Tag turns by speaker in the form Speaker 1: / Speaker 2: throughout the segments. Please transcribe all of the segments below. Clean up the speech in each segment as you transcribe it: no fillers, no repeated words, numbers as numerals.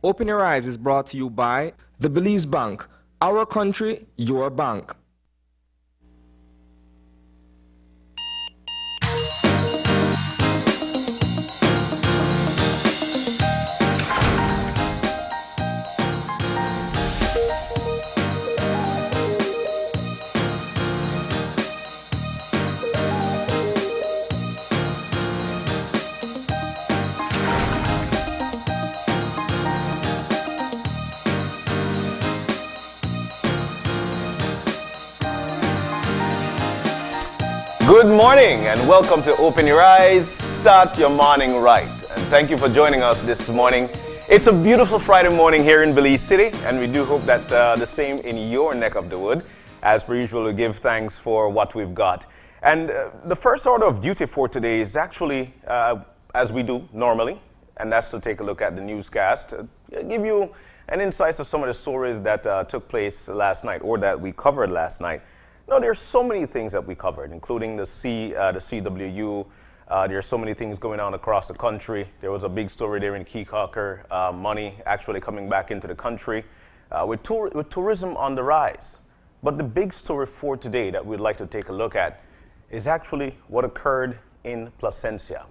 Speaker 1: Open Your Eyes is brought to you by the Belize Bank. Our country, your bank.
Speaker 2: Good morning and welcome to Open Your Eyes, Start Your Morning Right. And thank you for joining us this morning. It's a beautiful Friday morning here in Belize City, and we do hope that the same in your neck of the wood. As per usual, we give thanks for what we've got. And the first order of duty for today is actually, as we do normally, and that's to take a look at the newscast, give you an insight of some of the stories that took place last night or that we covered last night. No, there's so many things that we covered, including the CWU. There's so many things going on across the country. There was a big story there in Keycocker, money actually coming back into the country with tourism on the rise. But the big story for today that we'd like to take a look at is actually what occurred in Placencia.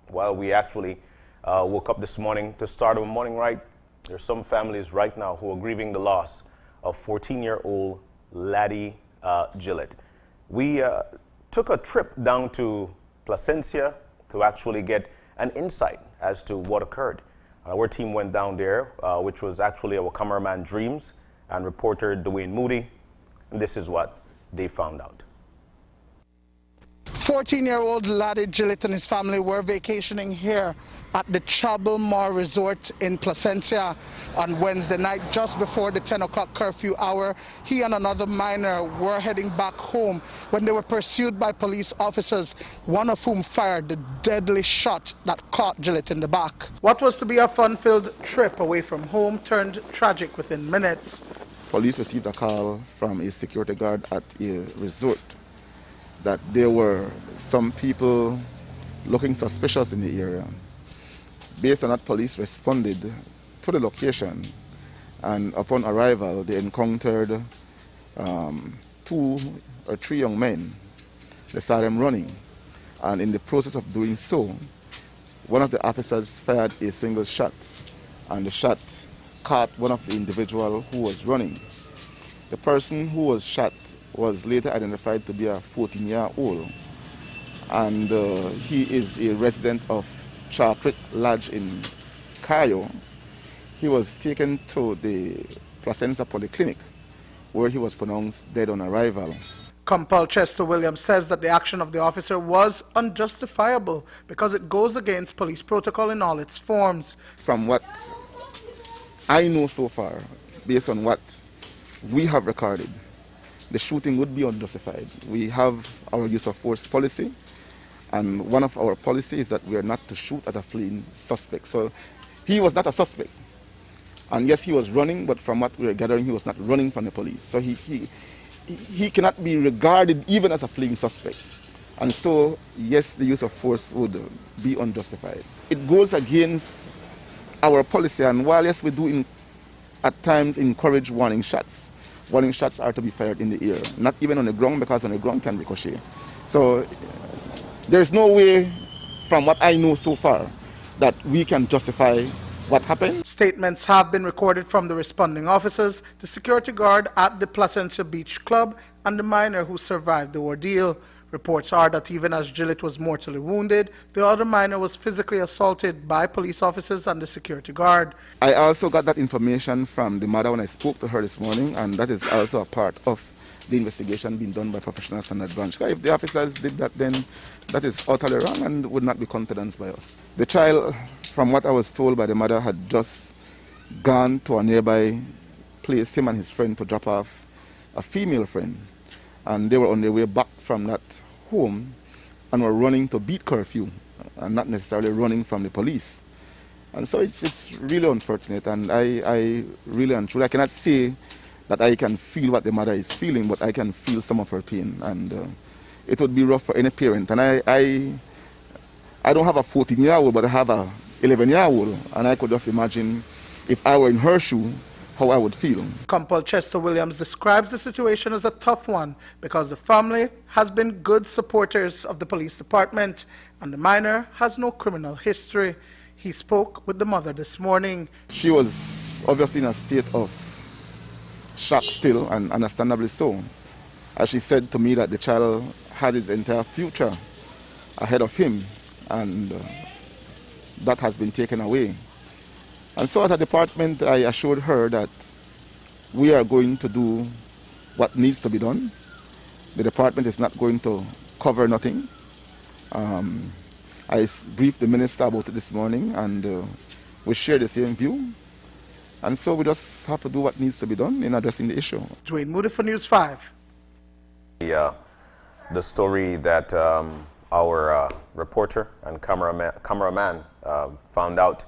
Speaker 2: While we actually woke up this morning to start our morning right, there's some families right now who are grieving the loss of 14-year-old Laddie Gillett. We took a trip down to Placencia to actually get an insight as to what occurred. Our team went down there, which was actually our cameraman Dreams and reporter Dwayne Moody, and this is what they found out.
Speaker 3: 14-year-old Laddie Gillett and his family were vacationing here at the Chabalmore Resort in Placencia on Wednesday night, just before the 10 o'clock curfew hour. He and another minor were heading back home when they were pursued by police officers, one of whom fired the deadly shot that caught Gillett in the back. What was to be a fun-filled trip away from home turned tragic within minutes.
Speaker 4: Police received a call from a security guard at a resort that there were some people looking suspicious in the area. Based on that, police responded to the location, and upon arrival they encountered 2 or 3 young men. They saw them running, and in the process of doing so, one of the officers fired a single shot, and the shot caught one of the individuals who was running. The person who was shot was later identified to be a 14-year-old, and he is a resident of Chalk Lodge in Cayo. He was taken to the Placencia Polyclinic, where he was pronounced dead on arrival.
Speaker 3: Compal Chester Williams says that the action of the officer was unjustifiable because it goes against police protocol in all its forms.
Speaker 4: From what I know so far, based on what we have recorded, the shooting would be unjustified. We have our use of force policy, and one of our policies is that we are not to shoot at a fleeing suspect. So he was not a suspect. And yes, he was running, but from what we are gathering, he was not running from the police. So he cannot be regarded even as a fleeing suspect. And so, yes, the use of force would be unjustified. It goes against our policy, and while yes, we do at times encourage warning shots, warning shots are to be fired in the air, not even on the ground, because on the ground can ricochet. So there's no way, from what I know so far, that we can justify what happened.
Speaker 3: Statements have been recorded from the responding officers, the security guard at the Placencia Beach Club, and the minor who survived the ordeal. Reports are that even as Gillett was mortally wounded, the other minor was physically assaulted by police officers and the security guard.
Speaker 4: I also got that information from the mother when I spoke to her this morning, and that is also a part of the investigation being done by Professional Standard Branch. If the officers did that, then that is utterly wrong and would not be countenanced by us. The child, from what I was told by the mother, had just gone to a nearby place, him and his friend, to drop off a female friend. And they were on their way back from that home and were running to beat curfew and not necessarily running from the police. And so it's really unfortunate, and I really and truly, I cannot say that I can feel what the mother is feeling, but I can feel some of her pain, and it would be rough for any parent. And I don't have a 14-year-old, but I have a 11-year-old, and I could just imagine if I were in her shoe, how I would feel.
Speaker 3: Compal Chester Williams describes the situation as a tough one because the family has been good supporters of the police department and the minor has no criminal history. He spoke with the mother this morning.
Speaker 4: She was obviously in a state of shock still, and understandably so, as she said to me that the child had his entire future ahead of him, and that has been taken away. And so as a department, I assured her that we are going to do what needs to be done. The department is not going to cover nothing. I briefed the minister about it this morning, and we share the same view. And so we just have to do what needs to be done in addressing the issue.
Speaker 3: Dwayne Moody for News 5.
Speaker 2: The story that our reporter and cameraman found out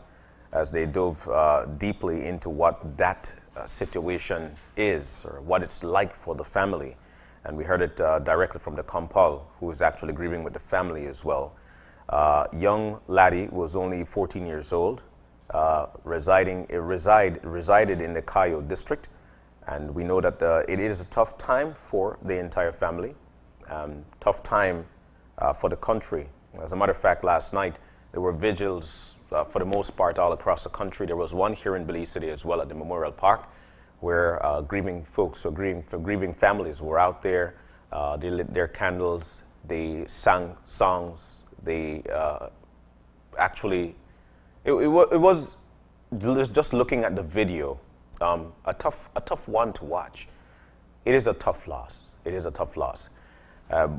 Speaker 2: as they dove deeply into what that situation is, or what it's like for the family. And we heard it directly from the Compal, who is actually grieving with the family as well. Young laddie was only 14 years old, resided in the Cayo district. And we know that it is a tough time for the entire family, tough time for the country. As a matter of fact, last night there were vigils for the most part all across the country. There was one here in Belize City as well at the Memorial Park, where grieving folks or grieving families were out there. They lit their candles, they sang songs, they actually, it was just looking at the video, a tough one to watch. It is a tough loss. It is a tough loss.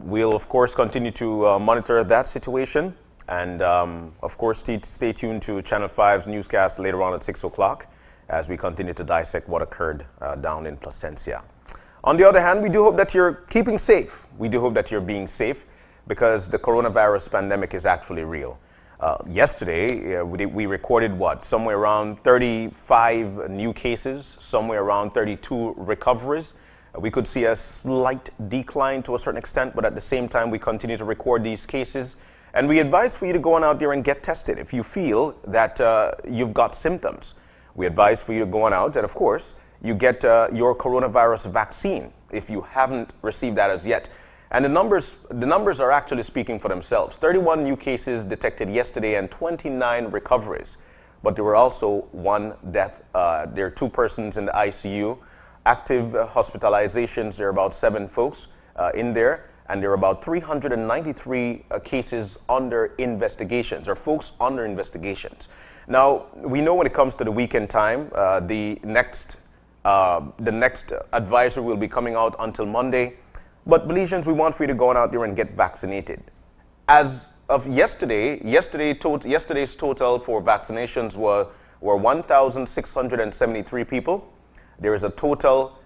Speaker 2: We'll of course continue to monitor that situation, and of course stay tuned to Channel 5's newscast later on at 6 o'clock as we continue to dissect what occurred down in Placencia. On the other hand, we do hope that you're keeping safe. We do hope that you're being safe, because the coronavirus pandemic is actually real. Yesterday, we recorded somewhere around 35 new cases, somewhere around 32 recoveries. We could see a slight decline to a certain extent, but at the same time, we continue to record these cases. And we advise for you to go on out there and get tested if you feel that you've got symptoms. We advise for you to go on out, and of course, you get your coronavirus vaccine if you haven't received that as yet. And the numbers are actually speaking for themselves. 31 new cases detected yesterday and 29 recoveries. But there were also one death. There are 2 persons in the ICU. Active hospitalizations, there are about 7 folks in there. And there are about 393 cases under investigations, or folks under investigations. Now, we know when it comes to the weekend time, the next advisory will be coming out until Monday. But Belizeans, we want for you to go on out there and get vaccinated. As of yesterday's total for vaccinations were 1,673 people. There is a total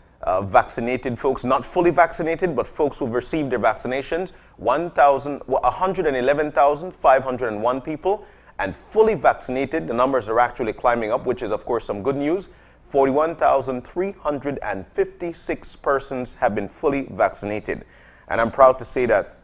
Speaker 2: vaccinated folks, not fully vaccinated, but folks who've received their vaccinations, 111,501 people. And fully vaccinated, the numbers are actually climbing up, which is of course some good news. 41,356 persons have been fully vaccinated. And I'm proud to say that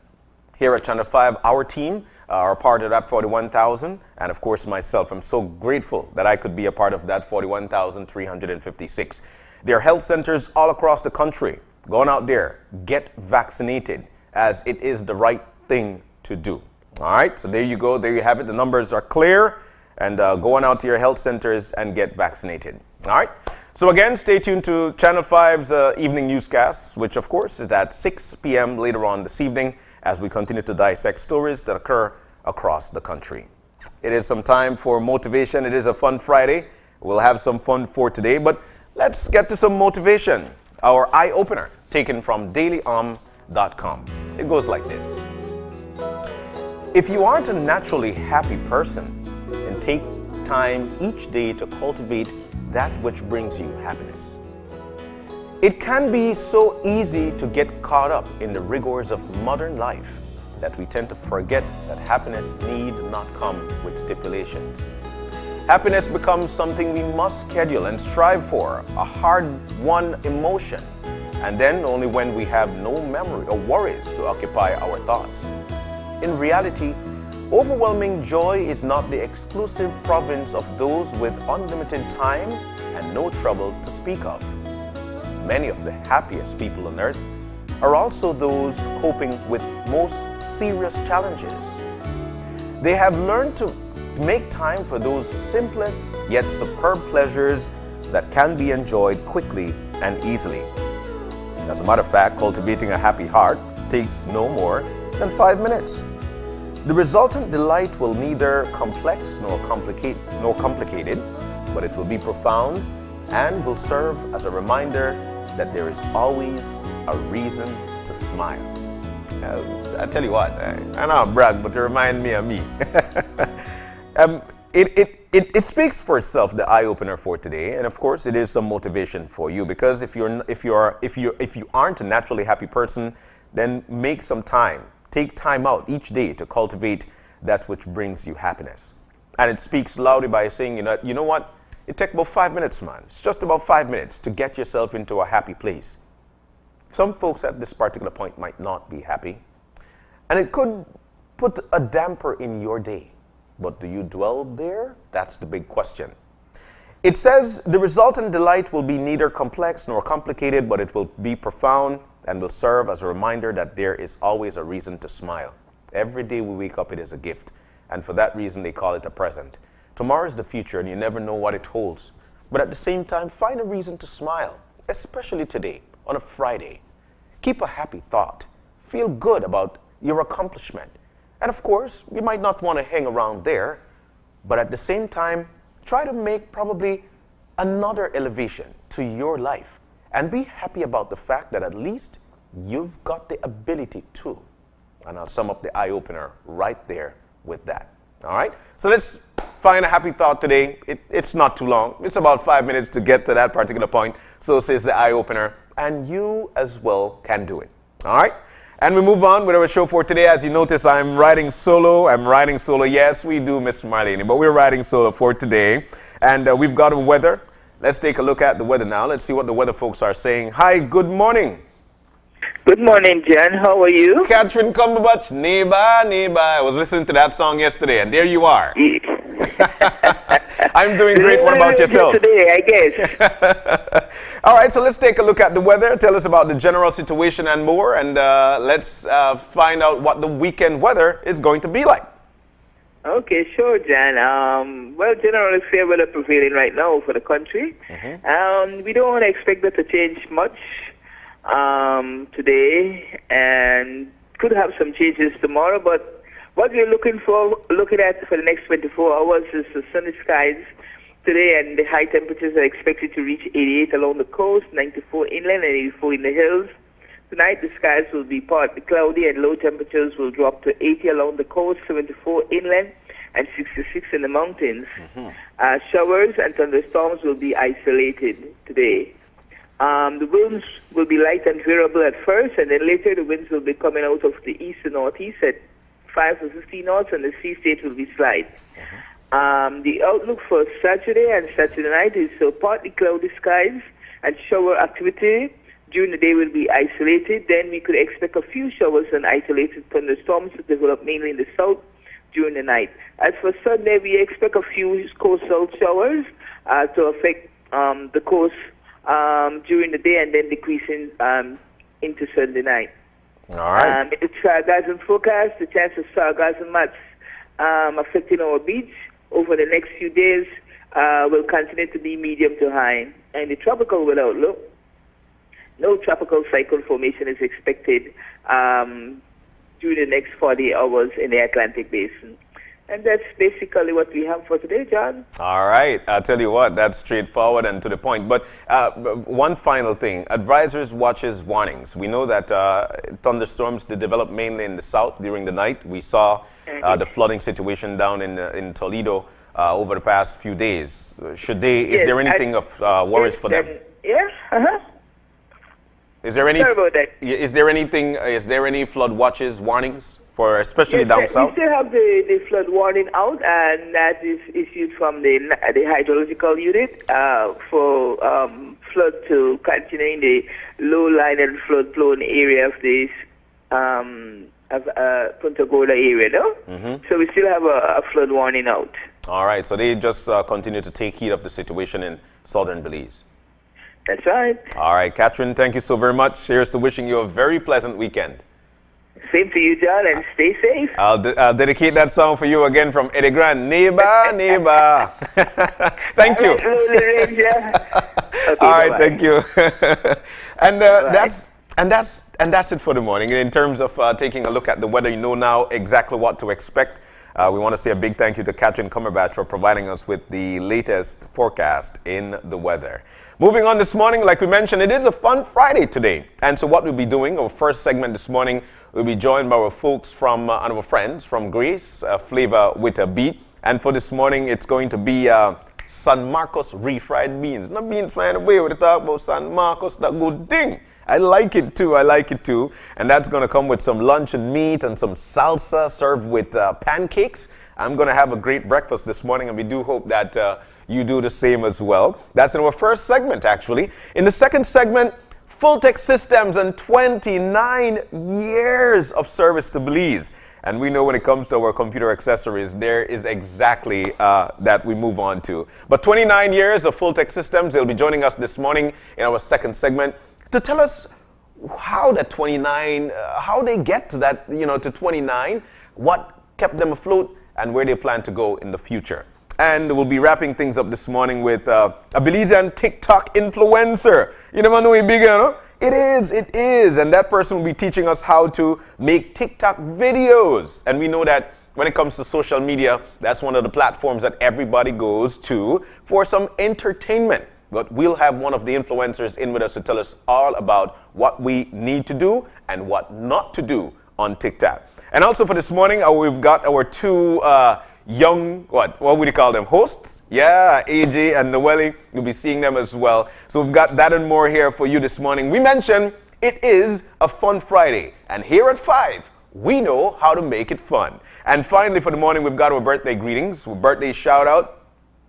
Speaker 2: here at Channel 5, our team are part of that 41,000. And of course myself, I'm so grateful that I could be a part of that 41,356. There are health centers all across the country. Go on out there, get vaccinated, as it is the right thing to do. All right, so there you go, there you have it. The numbers are clear, and go on out to your health centers and get vaccinated. All right, so again, stay tuned to Channel 5's evening newscast, which of course is at 6 p.m. later on this evening, as we continue to dissect stories that occur across the country. It is some time for motivation. It is a fun Friday. We'll have some fun for today, but let's get to some motivation. Our eye-opener, taken from dailyom.com. It goes like this. If you aren't a naturally happy person, then take time each day to cultivate that which brings you happiness. It can be so easy to get caught up in the rigors of modern life that we tend to forget that happiness need not come with stipulations. Happiness becomes something we must schedule and strive for, a hard-won emotion, and then only when we have no memory or worries to occupy our thoughts. In reality, Overwhelming joy is not the exclusive province of those with unlimited time and no troubles to speak of. Many of the happiest people on earth are also those coping with most serious challenges. They have learned to make time for those simplest yet superb pleasures that can be enjoyed quickly and easily. As a matter of fact, cultivating a happy heart takes no more than 5 minutes. The resultant delight will neither complex nor complicated, but it will be profound and will serve as a reminder that there is always a reason to smile. I tell you what, I know I'm brag, but you remind me of me. It speaks for itself, the eye opener for today, and of course, it is some motivation for you, because if you aren't a naturally happy person, then make some time. Take time out each day to cultivate that which brings you happiness. And it speaks loudly by saying, you know what? It takes about 5 minutes, man. It's just about 5 minutes to get yourself into a happy place. Some folks at this particular point might not be happy, and it could put a damper in your day. But do you dwell there? That's the big question. It says the resultant delight will be neither complex nor complicated, but it will be profound and will serve as a reminder that there is always a reason to smile. Every day we wake up, it is a gift, and for that reason they call it a present. Tomorrow is the future, and you never know what it holds. But at the same time, find a reason to smile, especially today, on a Friday. Keep a happy thought. Feel good about your accomplishment. And of course, you might not want to hang around there, but at the same time, try to make probably another elevation to your life. And be happy about the fact that at least you've got the ability to. And I'll sum up the eye-opener right there with that. All right? So let's find a happy thought today. It's not too long. It's about 5 minutes to get to that particular point. So says the eye-opener. And you as well can do it. All right? And we move on with our show for today. As you notice, I'm riding solo. Yes, we do, Miss Marlene, but we're riding solo for today. And we've got a weather. Let's take a look at the weather now. Let's see what the weather folks are saying. Hi, good morning.
Speaker 5: Good morning, Jan. How are you?
Speaker 2: Catherine Cumberbatch, neighbor, neighbor. I was listening to that song yesterday, and there you are. I'm doing great. What about yourself?
Speaker 5: Today, I guess.
Speaker 2: All right, so let's take a look at the weather. Tell us about the general situation and more, and let's find out what the weekend weather is going to be like.
Speaker 5: Okay, sure, Jan. Well, generally fair weather prevailing right now for the country. We don't expect that to change much today, and could have some changes tomorrow, but what we're looking at for the next 24 hours is the sunny skies today, and the high temperatures are expected to reach 88 along the coast, 94 inland, and 84 in the hills. Tonight, the skies will be partly cloudy, and low temperatures will drop to 80 along the coast, 74 inland, and 66 in the mountains. Showers and thunderstorms will be isolated today. The winds will be light and variable at first, and then later the winds will be coming out of the east and northeast at 5 to 15 knots, and the sea state will be slight. The outlook for Saturday and Saturday night is partly cloudy skies and shower activity. During the day will be isolated. Then we could expect a few showers and isolated thunderstorms to develop mainly in the south during the night. As for Sunday, we expect a few coastal showers to affect the coast during the day, and then decreasing into Sunday night.
Speaker 2: All right.
Speaker 5: In the sargassum forecast, the chance of sargassum mats affecting our beach over the next few days will continue to be medium to high. And the tropical weather outlook, no tropical cyclone formation is expected during the next 40 hours in the Atlantic Basin. And that's basically what we have for today, John.
Speaker 2: All right. I'll tell you what, that's straightforward and to the point. But one final thing, advisors, watches, warnings. We know that thunderstorms, they develop mainly in the south during the night. We saw the flooding situation down in Toledo over the past few days. Is there anything of worries for them?
Speaker 5: Yeah,
Speaker 2: Is there any?
Speaker 5: Sorry about that.
Speaker 2: Is there any flood watches, warnings? Especially down south?
Speaker 5: We still have the flood warning out, and that is issued from the hydrological unit for flood to continue in the low-lying and flood-prone area of this of Punta Gorda area, no? So we still have a flood warning out.
Speaker 2: All right, so they just continue to take heed of the situation in southern Belize.
Speaker 5: That's right.
Speaker 2: All right, Catherine, thank you so very much. Here's to wishing you a very pleasant weekend.
Speaker 5: Same to you, John, and stay safe.
Speaker 2: I'll dedicate that song for you again from Eddie Grant. Neighbor, neighbor. Thank you.
Speaker 5: Okay,
Speaker 2: all right,
Speaker 5: bye-bye.
Speaker 2: thank you. And that's it for the morning. In terms of taking a look at the weather, you know now exactly what to expect. We want to say a big thank you to Catherine Cumberbatch for providing us with the latest forecast in the weather. Moving on this morning, like we mentioned, it is a fun Friday today. And so what we'll be doing, our first segment this morning, we'll be joined by our folks from, and our friends from Grace, Flavor with a Beat. And for this morning, it's going to be San Marcos refried beans. Not beans flying away, we talk about San Marcos, that good thing. I like it too, And that's going to come with some luncheon meat and some salsa served with pancakes. I'm going to have a great breakfast this morning, and we do hope that you do the same as well. That's in our first segment, actually. In the second segment, Fulltech Systems and 29 years of service to Belize. And we know when it comes to our computer accessories, there is exactly that we move on to. But 29 years of Fulltech Systems, they'll be joining us this morning in our second segment to tell us how that 29, how they get to that, to 29, what kept them afloat, and where they plan to go in the future. And we'll be wrapping things up this morning with a Belizean TikTok influencer. You never know, it's bigger, no? It is. And that person will be teaching us how to make TikTok videos. And we know that when it comes to social media, that's one of the platforms that everybody goes to for some entertainment. But we'll have one of the influencers in with us to tell us all about what we need to do and what not to do on TikTok. And also for this morning, we've got our two young, what would you call them, hosts? Yeah, AJ and Noelle. You'll be seeing them as well. So we've got that and more here for you this morning. We mentioned it is a fun Friday. And here at 5, we know how to make it fun. And finally for the morning, we've got our birthday greetings, our birthday shout out.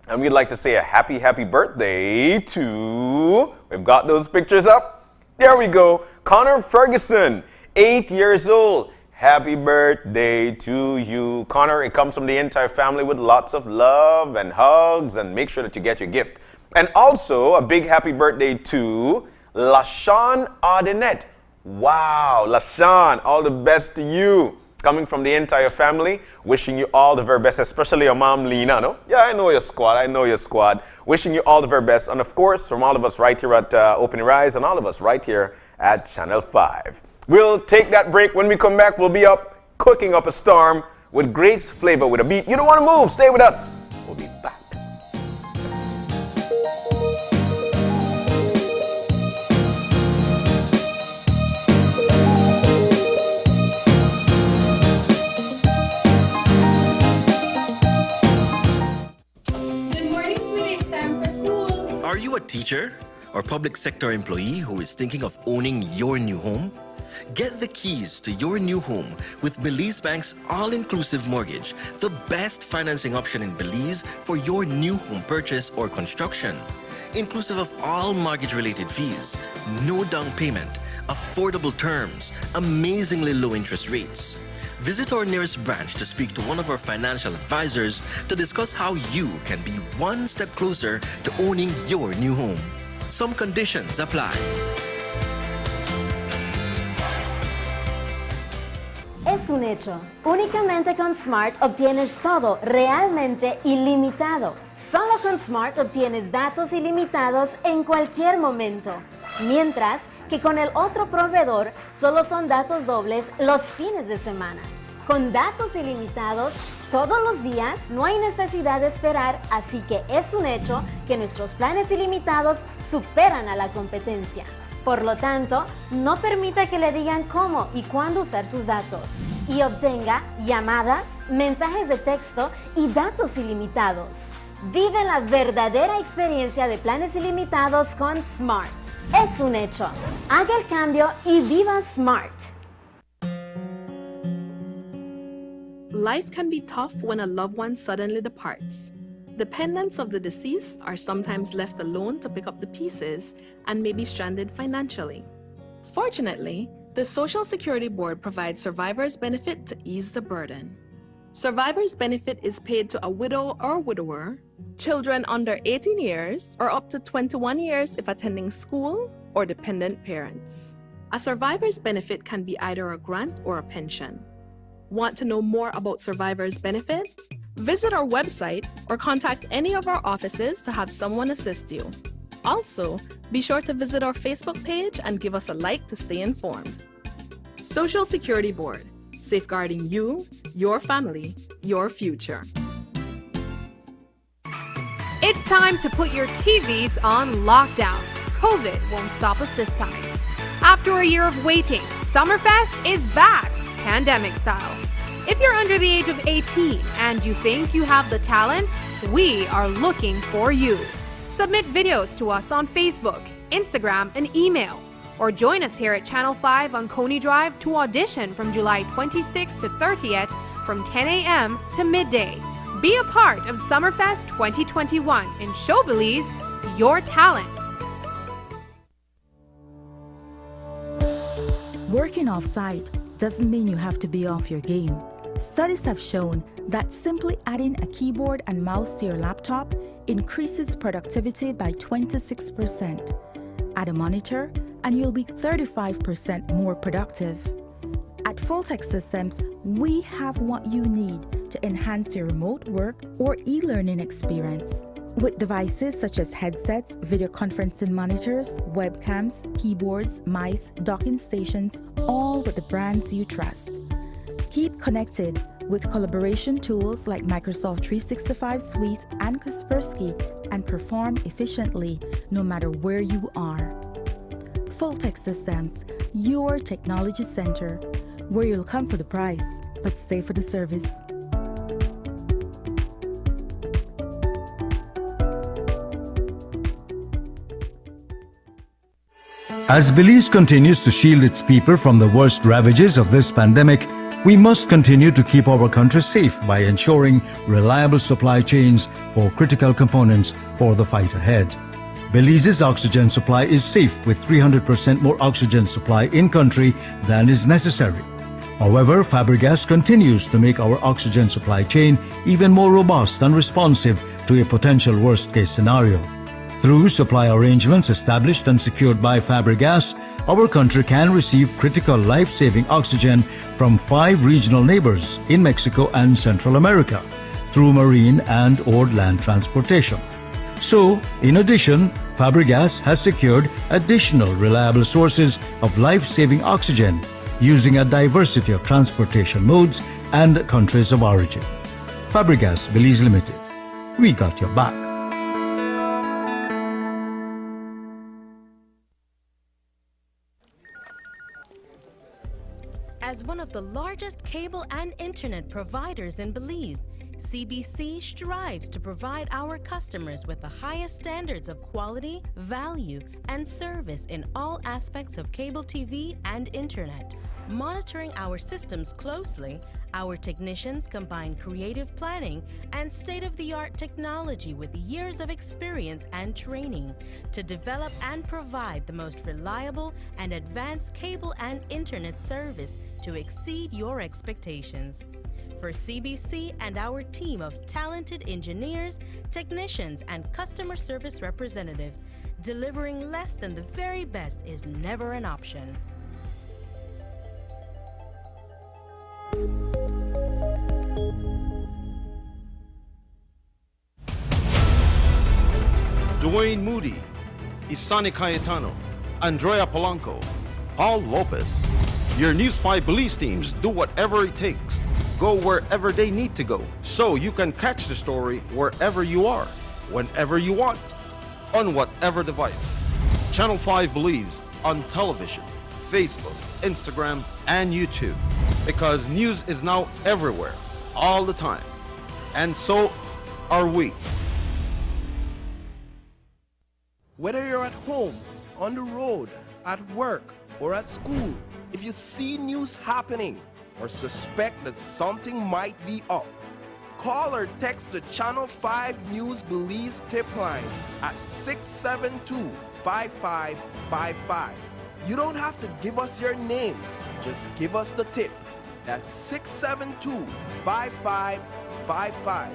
Speaker 2: And we'd like to say a happy birthday to, we've got those pictures up. There we go. Connor Ferguson, 8 years old. Happy birthday to you. Connor, it comes from the entire family with lots of love and hugs, and make sure that you get your gift. And also a big happy birthday to LaShawn Ardenette. Wow, LaShawn, all the best to you. Coming from the entire family, wishing you all the very best, especially your mom, Lena, no? Yeah, I know your squad. Wishing you all the very best. And of course, from all of us right here at Open Your Eyes and all of us right here at Channel 5. We'll take that break. When we come back, we'll be up cooking up a storm with Grace Flavor with a Beat. You don't want to move. Stay with us. We'll be back.
Speaker 6: Are you a teacher or public sector employee who is thinking of owning your new home? Get the keys to your new home with Belize Bank's all-inclusive mortgage, the best financing option in Belize for your new home purchase or construction. Inclusive of all mortgage-related fees, no down payment, affordable terms, amazingly low interest rates. Visit our nearest branch to speak to one of our financial advisors to discuss how you can be one step closer to owning your new home. Some conditions apply.
Speaker 7: Es un hecho. Únicamente con Smart obtienes todo realmente ilimitado. Solo con Smart obtienes datos ilimitados en cualquier momento. Mientras que con el otro proveedor solo son datos dobles los fines de semana. Con datos ilimitados todos los días no hay necesidad de esperar, así que es un hecho que nuestros planes ilimitados superan a la competencia. Por lo tanto, no permita que le digan cómo y cuándo usar sus datos. Y obtenga llamadas, mensajes de texto y datos ilimitados. Vive la verdadera experiencia de planes ilimitados con Smart. Es un hecho. Haga el cambio y viva Smart.
Speaker 8: Life can be tough when a loved one suddenly departs. Dependents of the deceased are sometimes left alone to pick up the pieces and may be stranded financially. Fortunately, The Social Security Board provides survivor's benefit to ease the burden. Survivor's benefit is paid to a widow or widower, children under 18 years, or up to 21 years if attending school, or dependent parents. A survivor's benefit can be either a grant or a pension. Want to know more about survivor's benefit? Visit our website or contact any of our offices to have someone assist you. Also, be sure to visit our Facebook page and give us a like to stay informed. Social Security Board, safeguarding you, your family, your future.
Speaker 9: It's time to put your TVs on lockdown. COVID won't stop us this time. After a year of waiting, Summerfest is back, pandemic style. If you're under the age of 18 and you think you have the talent, we are looking for you. Submit videos to us on Facebook, Instagram, and email. Or join us here at Channel 5 on Coney Drive to audition from July 26th to 30th from 10 a.m. to midday. Be a part of Summerfest 2021 and show Belize your talent.
Speaker 10: Working off-site doesn't mean you have to be off your game. Studies have shown that simply adding a keyboard and mouse to your laptop increases productivity by 26%. Add a monitor, and you'll be 35% more productive. At Fulltech Systems, we have what you need to enhance your remote work or e-learning experience. With devices such as headsets, video conferencing monitors, webcams, keyboards, mice, docking stations, all with the brands you trust. Keep connected with collaboration tools like Microsoft 365 Suite and Kaspersky and perform efficiently no matter where you are. Fulltech Systems, your technology center, where you'll come for the price, but stay for the service.
Speaker 11: As Belize continues to shield its people from the worst ravages of this pandemic, we must continue to keep our country safe by ensuring reliable supply chains for critical components for the fight ahead. Belize's oxygen supply is safe with 300% more oxygen supply in country than is necessary. However, Fabregas continues to make our oxygen supply chain even more robust and responsive to a potential worst-case scenario. Through supply arrangements established and secured by Fabregas, our country can receive critical life-saving oxygen from 5 regional neighbors in Mexico and Central America through marine and/or land transportation. So, in addition, Fabregas has secured additional reliable sources of life-saving oxygen using a diversity of transportation modes and countries of origin. Fabregas Belize Limited. We got your back.
Speaker 12: As one of the largest cable and internet providers in Belize, CBC strives to provide our customers with the highest standards of quality, value, and service in all aspects of cable TV and internet. Monitoring our systems closely, our technicians combine creative planning and state-of-the-art technology with years of experience and training to develop and provide the most reliable and advanced cable and internet service to exceed your expectations. For CBC and our team of talented engineers, technicians, and customer service representatives, delivering less than the very best is never an option.
Speaker 13: Dwayne Moody, Isani Cayetano, Andrea Polanco, Paul Lopez. Your News 5 Belize teams do whatever it takes, go wherever they need to go, so you can catch the story wherever you are, whenever you want, on whatever device. Channel 5 Belize on television, Facebook, Instagram, and YouTube, because news is now everywhere, all the time, and so are we.
Speaker 14: Whether you're at home, on the road, at work, or at school, if you see news happening or suspect that something might be up, call or text the Channel 5 News Belize tip line at 672-5555. You don't have to give us your name. Just give us the tip. That's 672-5555.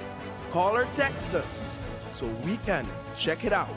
Speaker 14: Call or text us so we can check it out.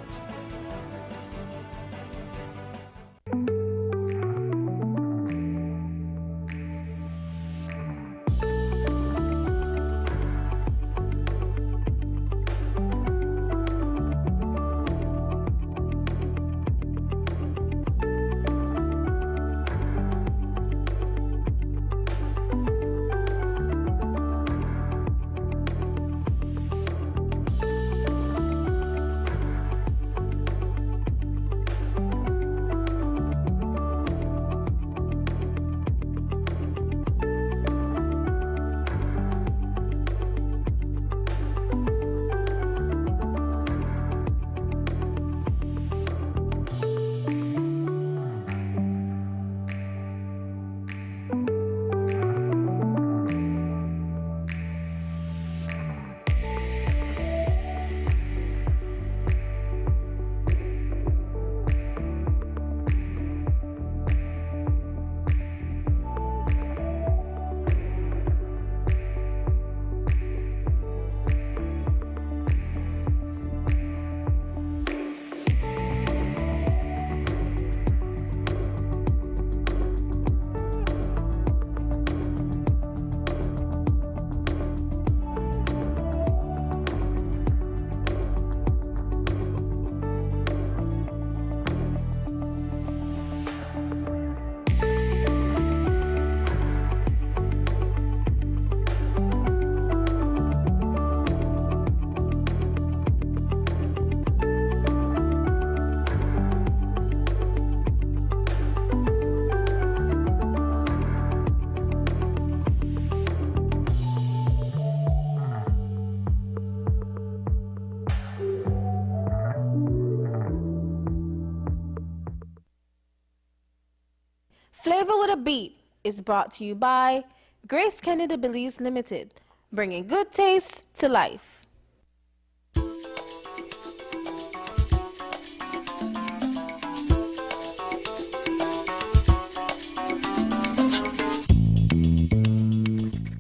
Speaker 15: Flavor with a Beat is brought to you by Grace Kennedy Belize Limited, bringing good taste to life.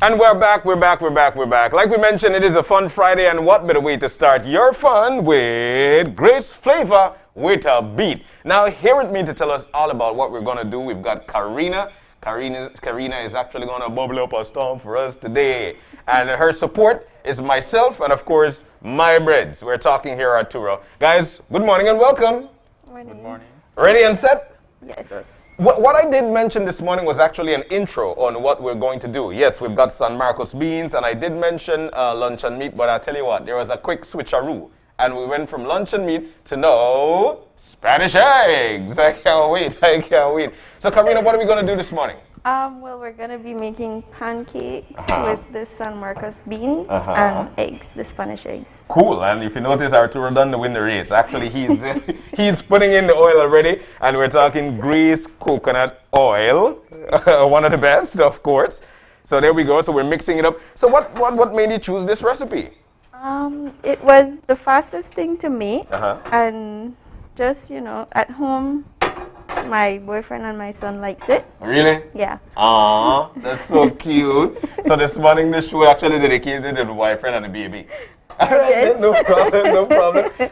Speaker 2: And we're back. Like we mentioned, it is a fun Friday, and what better way to start your fun with Grace Flavor with a Beat. Now, here with me to tell us all about what we're going to do, we've got Karina. Karina is actually going to bubble up a storm for us today. And her support is myself and, of course, my breads. We're talking here at Arturo. Guys, good morning and welcome.
Speaker 16: Good morning.
Speaker 2: Ready and set?
Speaker 16: Yes.
Speaker 2: What I did mention this morning was actually an intro on what we're going to do. Yes, we've got San Marcos beans, and I did mention luncheon meat, but I'll tell you what, there was a quick switcheroo. And we went from luncheon meat to no Spanish eggs. I can't wait. So, Karina, what are we going to do this morning?
Speaker 16: Well, we're going to be making pancakes with the San Marcos beans and eggs, the Spanish eggs.
Speaker 2: Cool. And if you notice, Arturo done to win the race. Actually, he's putting in the oil already, and we're talking grease coconut oil, one of the best, of course. So there we go. So we're mixing it up. So what made you choose this recipe?
Speaker 16: It was the fastest thing to make, and just, at home, my boyfriend and my son likes it.
Speaker 2: Really?
Speaker 16: Yeah.
Speaker 2: Aww, that's so cute. So this morning the show actually dedicated to the boyfriend and the baby. Alright, no problem.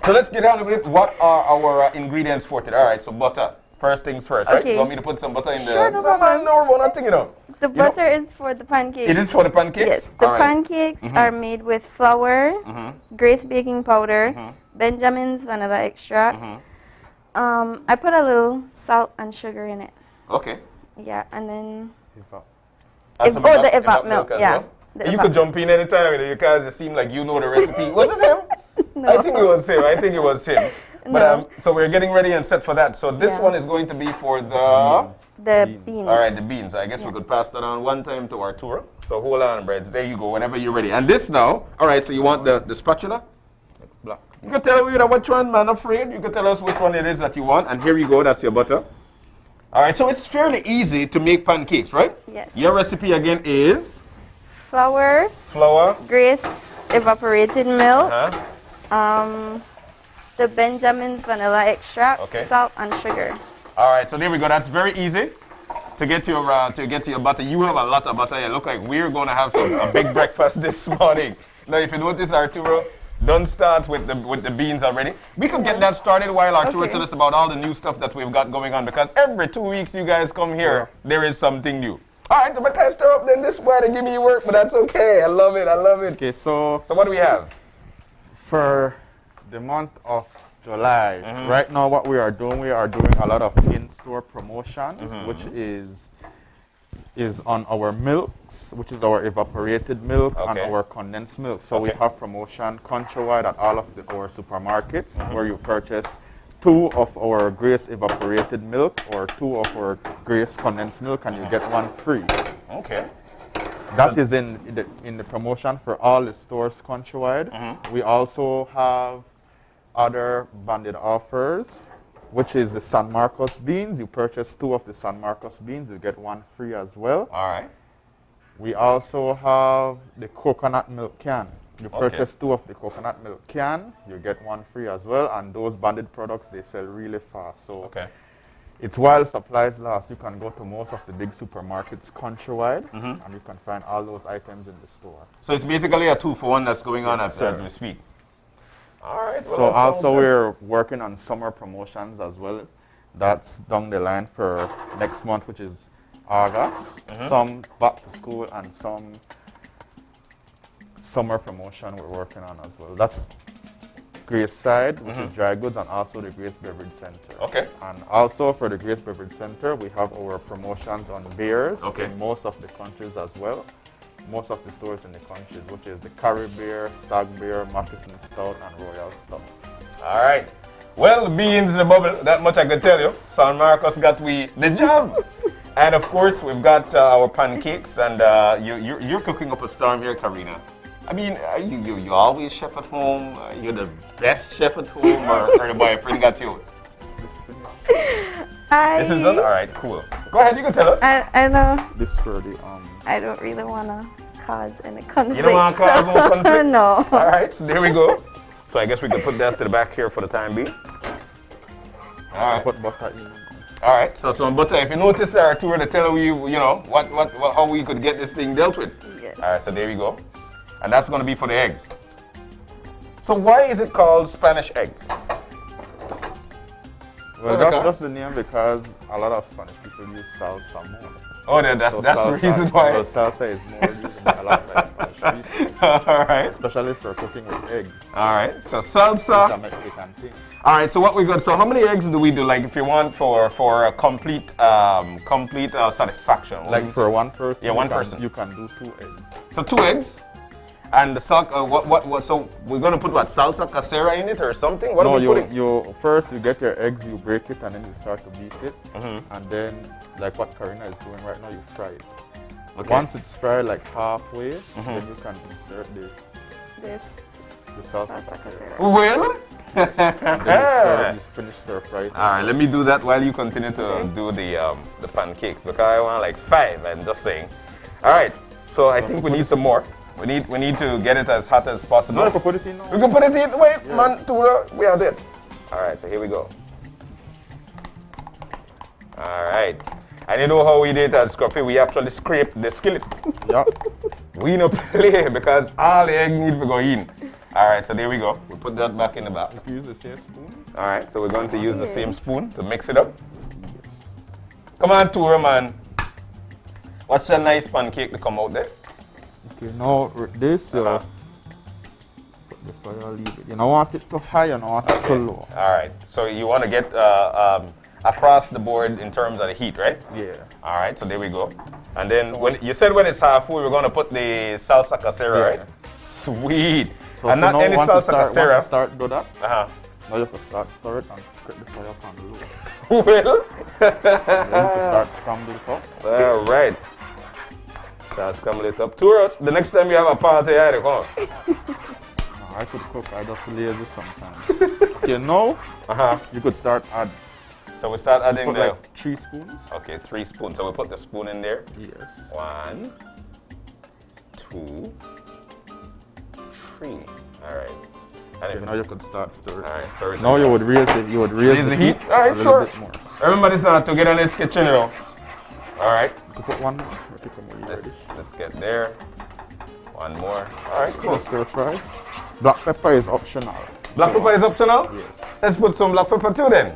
Speaker 2: So let's get on with it. What are our ingredients for today? Alright, so butter. First things first, right?
Speaker 16: Okay.
Speaker 2: You want me to put some butter in
Speaker 16: Sure, no problem.
Speaker 2: No, we're not thinking of.
Speaker 16: The butter is for the pancakes.
Speaker 2: It is for the pancakes?
Speaker 16: Yes. The pancakes are made with flour, Grace baking powder, Benjamin's vanilla extract. I put a little salt and sugar in it.
Speaker 2: Okay.
Speaker 16: Yeah, and then
Speaker 2: the
Speaker 16: evap milk. Yeah.
Speaker 2: You could jump in anytime because it seemed like you know the recipe. Was it him? No. I think it was him. But so we're getting ready and set for that. So this one is going to be for the
Speaker 16: beans.
Speaker 2: All right, the beans. I guess we could pass that on one time to Arturo. So hold on, breads. There you go. Whenever you're ready. And this now. All right. So you want the spatula? Black. You can tell me which one, man. Afraid. You can tell us which one it is that you want. And here you go. That's your butter. All right. So it's fairly easy to make pancakes, right?
Speaker 16: Yes.
Speaker 2: Your recipe again is
Speaker 16: flour, Grace evaporated milk, the Benjamin's vanilla extract, salt and sugar.
Speaker 2: All right, so there we go. That's very easy to get your butter. You have a lot of butter. It look like we're gonna have a big breakfast this morning. Now, if you notice, Arturo don't start with the beans already. We could get that started while Arturo tells us about all the new stuff that we've got going on, because every 2 weeks you guys come here, there is something new. All right, so I stir up then this way to give me work, but that's okay. I love it. I love it.
Speaker 17: Okay, so
Speaker 2: what do we have?
Speaker 17: For the month of July, right now what we are doing a lot of in-store promotions, which is on our milks, which is our evaporated milk and our condensed milk. So we have promotion countrywide at all of our supermarkets where you purchase 2 of our Grace evaporated milk or 2 of our Grace condensed milk and you get 1 free.
Speaker 2: Okay.
Speaker 17: That is in the promotion for all the stores countrywide. We also have other banded offers, which is the San Marcos beans. You purchase 2 of the San Marcos beans, you get 1 free as well.
Speaker 2: All right.
Speaker 17: We also have the coconut milk can. You purchase 2 of the coconut milk can, you get 1 free as well. And those banded products, they sell really fast. So it's while supplies last. You can go to most of the big supermarkets countrywide, and you can find all those items in the store.
Speaker 2: So it's basically a 2-for-1 that's going on as we speak. All right. Well,
Speaker 17: so also we're working on summer promotions as well. That's down the line for next month, which is August. Some back to school and some summer promotion we're working on as well. That's Grace side, which is dry goods, and also the Grace Beverage Center.
Speaker 2: Okay.
Speaker 17: And also for the Grace Beverage Center, we have our promotions on beers in most of the countries as well. Most of the stores in the countries, which is the Curry Beer, Stag Beer, Moccasin Stout, and Royal Stout.
Speaker 2: All right. Well, the beans in the bubble, that much I can tell you. San Marcos got the job. And of course, we've got our pancakes, and you're cooking up a storm here, Karina. I mean, you always chef at home? You're the best chef at home, or the boyfriend got you? This is done? All right, cool. Go ahead, you can tell us.
Speaker 16: I know.
Speaker 17: This for the
Speaker 16: I don't really want to cause any conflict.
Speaker 2: You don't want to cause more conflict?
Speaker 16: No.
Speaker 2: All right, so there we go. So I guess we can put that to the back here for the time being. All right.
Speaker 17: Put butter in.
Speaker 2: All right, so some butter. If you notice, Arturo, to tell you, how we could get this thing dealt with.
Speaker 16: Yes.
Speaker 2: All right, so there we go. And that's going to be for the eggs. So why is it called Spanish eggs?
Speaker 17: Well, that's just the name because a lot of Spanish people use salsa more.
Speaker 2: Oh, that's the reason why.
Speaker 17: Well, salsa is more used by a lot of Spanish people.
Speaker 2: All right.
Speaker 17: Especially for cooking with eggs.
Speaker 2: All right, so salsa.
Speaker 17: It's a Mexican thing.
Speaker 2: All right, so what we got? So how many eggs do we do? Like if you want for a complete satisfaction.
Speaker 17: Like for one person.
Speaker 2: Yeah, one person.
Speaker 17: You can do 2 eggs.
Speaker 2: So 2 eggs. And the what? So we're gonna put what, salsa casera in it or something? What are we putting?
Speaker 17: you first you get your eggs, you break it, and then you start to beat it, and then like what Karina is doing right now, you fry it. Okay. Once it's fried like halfway, then you can insert the salsa casera.
Speaker 2: Well.
Speaker 17: And then you finish stir fry it.
Speaker 2: All right, let me do that while you continue to do the pancakes, because I want like 5. I'm just saying. All right, so I think we need some more. We need to get it as hot as possible.
Speaker 17: No, we can put it in now.
Speaker 2: We can put it in. Wait, man, we are there. All right, so here we go. All right. And you know how we did at Scruffy? We actually scraped the skillet.
Speaker 17: Yeah.
Speaker 2: We no play because all the egg need to go in. All right, so there we go. We put that back in the back.
Speaker 17: You can use the same spoon.
Speaker 2: All right, so we're going to use the same spoon to mix it up. Come on, Tura, man. What's a nice pancake to come out there?
Speaker 17: Okay, now this, put the fire, leave it. You don't want it too high, you don't want it too low.
Speaker 2: All right, so you want to get across the board in terms of the heat, right?
Speaker 17: Yeah.
Speaker 2: All right, so there we go. And then when you said when it's half full, we're going to put the salsa casera, right? Sweet.
Speaker 17: So,
Speaker 2: and not any salsa casera.
Speaker 17: Once you start do that, now you can start stir it and put the fire on low.
Speaker 2: Well.
Speaker 17: Then you can start scramble it up.
Speaker 2: All right. Start scramble it up. Tura, the next time you have a party, I come.
Speaker 17: I could cook, I just lazy sometimes. Okay, now you could start add.
Speaker 2: So we start adding the
Speaker 17: like 3 spoons.
Speaker 2: Okay, 3 spoons. So we put the spoon in there.
Speaker 17: Yes.
Speaker 2: 1, 2, 3. All right. And
Speaker 17: now you could start stirring.
Speaker 2: All right, stir it.
Speaker 17: Now you would raise it. You would raise the heat.
Speaker 2: All right,
Speaker 17: a little
Speaker 2: sure.
Speaker 17: bit more.
Speaker 2: Remember this to get on this kitchen, you know. All right.
Speaker 17: You put one more.
Speaker 2: Let's get there. One more. All right, cool.
Speaker 17: Stir fry. Black pepper is optional.
Speaker 2: Black pepper is optional?
Speaker 17: Yes.
Speaker 2: Let's put some black pepper too then.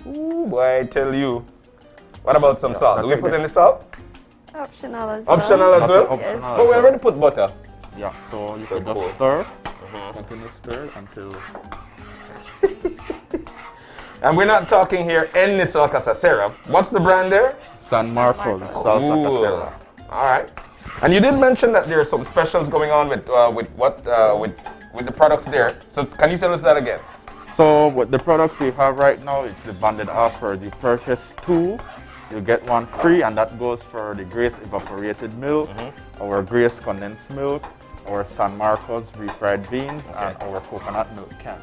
Speaker 2: Ooh, boy, I tell you. What about some salt? Do we put any salt?
Speaker 16: Optional as well.
Speaker 2: Optional as well?
Speaker 16: Yes.
Speaker 2: Oh, we already put butter.
Speaker 17: Yeah, so you can
Speaker 2: cool.
Speaker 17: just stir. Continue stir until...
Speaker 2: And we're not talking here any salsa syrup. What's the brand there?
Speaker 17: San Marcos salsa casera.
Speaker 2: All right. And you did mention that there are some specials going on with the products there. So can you tell us that again?
Speaker 17: So with the products we have right now, it's the banded offer. You purchase 2, you get 1 free, and that goes for the Grace evaporated milk, our Grace condensed milk, our San Marcos refried beans, and our coconut milk can.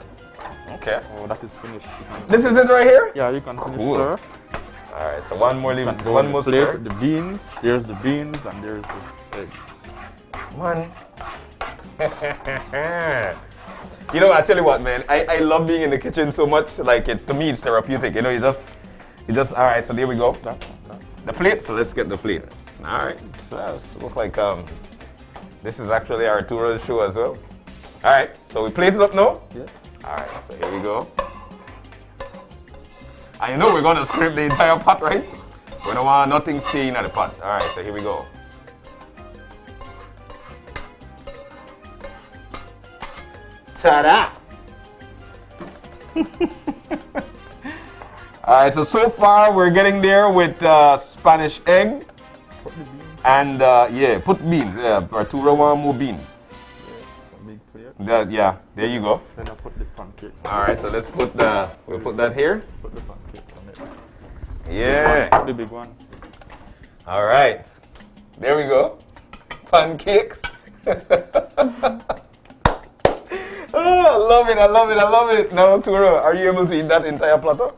Speaker 2: Okay.
Speaker 17: Oh, that is finished.
Speaker 2: This is it right here?
Speaker 17: Yeah, you can finish
Speaker 2: Cool.
Speaker 17: stir.
Speaker 2: All right, so one more
Speaker 17: One more plate
Speaker 2: stir.
Speaker 17: with the beans. There's the beans and there's the eggs.
Speaker 2: One. You know, I tell you what, man. I love being in the kitchen so much. Like, to me, it's therapeutic. You know, you just. All right. So there we go. The plate. So let's get the plate. All right. So that looks like this is actually Arturo's show as well. All right. So we plate it up now.
Speaker 17: Yeah.
Speaker 2: All right. So here we go. And you know we're gonna scrape the entire pot, right? We don't want nothing staying at the pot. All right. So here we go. Ta-da! Alright, so far we're getting there with Spanish egg. And yeah, put beans. Yeah, Arturo want more beans.
Speaker 17: Yes, a big plate.
Speaker 2: Yeah, there you go.
Speaker 17: Then I put the pancakes.
Speaker 2: Alright, so let's put we'll put that here.
Speaker 17: Put the pancakes on it.
Speaker 2: Yeah.
Speaker 17: Put the big one.
Speaker 2: Alright. There we go. Pancakes. Oh, I love it, I love it, I love it. Now, Arturo, are you able to eat that entire platter?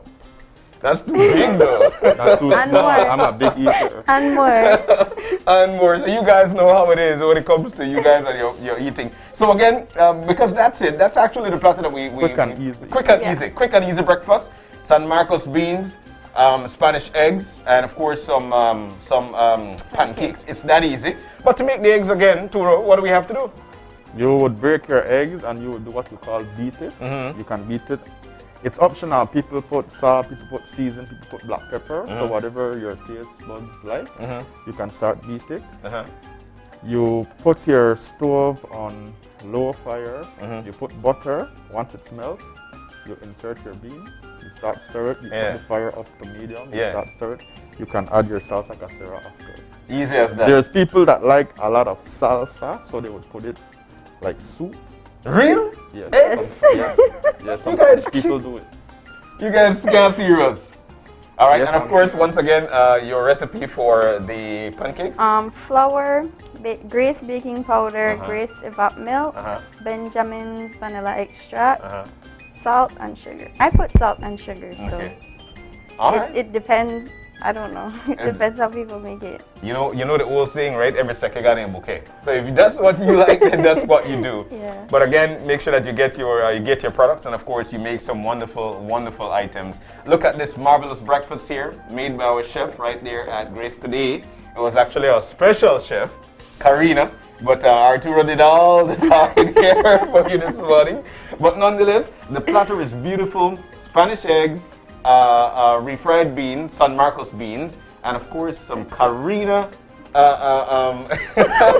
Speaker 2: That's too big, though.
Speaker 17: That's too
Speaker 16: And
Speaker 17: small.
Speaker 16: more.
Speaker 17: I'm a big eater.
Speaker 16: And more.
Speaker 2: And more. So you guys know how it is when it comes to you guys and your eating. So again, because that's it. That's actually the platter that we
Speaker 17: Quick and easy.
Speaker 2: Quick and easy. Quick and easy breakfast. San Marcos beans, Spanish eggs, and of course some pancakes. It's that easy. But to make the eggs again, Turo, what do we have to do?
Speaker 17: You would break your eggs and you would do what we call beat it. You can beat it. It's optional. People put salt, people put season, people put black pepper. So whatever your taste buds like, you can start beat it. You put your stove on low fire. You put butter. Once it's melted, you insert your beans. You start stir it. You put the fire up to medium. You start stir it. You can add your salsa casera after.
Speaker 2: Easy as that.
Speaker 17: There's people that like a lot of salsa, so they would put it like soup.
Speaker 2: Real?
Speaker 17: Yes.
Speaker 16: Yes.
Speaker 17: Yes, sometimes people do it.
Speaker 2: You guys can't serious. All right,
Speaker 17: Yes,
Speaker 2: and of course, once again, your recipe for the pancakes?
Speaker 16: Flour, Grace baking powder, Grace evap milk, Benjamin's vanilla extract, salt and sugar. I put salt and sugar, so it depends. I don't know. It depends how people make it.
Speaker 2: You know the old saying, right? Every second got a bouquet. So if that's what you like, then that's what you do.
Speaker 16: Yeah.
Speaker 2: But again, make sure that you get your products, and of course, you make some wonderful, wonderful items. Look at this marvelous breakfast here, made by our chef right there at Grace today. It was actually our special chef, Karina. But Arturo did all the talking here for you this morning. But nonetheless, the platter is beautiful. Spanish eggs, refried beans, San Marcos beans, and of course some Karina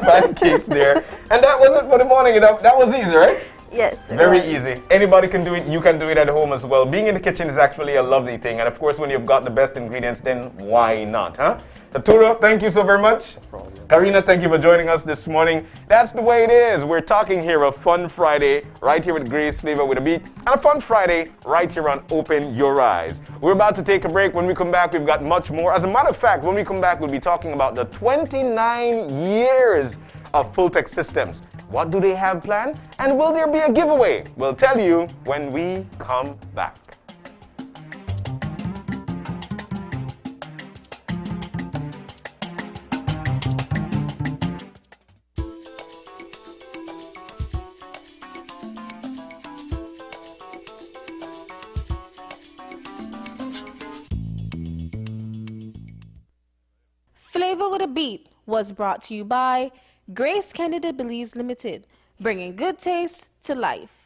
Speaker 2: pancakes there. And that was it for the morning. That was easy, right?
Speaker 16: Yes.
Speaker 2: Very easy. Anybody can do it. You can do it at home as well. Being in the kitchen is actually a lovely thing. And of course, when you've got the best ingredients, then why not, huh? Arturo, thank you so very much. Karina, thank you for joining us this morning. That's the way it is. We're talking here of Fun Friday right here with Grace Flavor with a Beat, and a Fun Friday right here on Open Your Eyes. We're about to take a break. When we come back, we've got much more. As a matter of fact, when we come back, we'll be talking about the 29 years of Fulltech Systems. What do they have planned? And will there be a giveaway? We'll tell you when we come back.
Speaker 15: Flavor with a Beat was brought to you by Grace Kennedy Belize Limited, bringing good taste to life.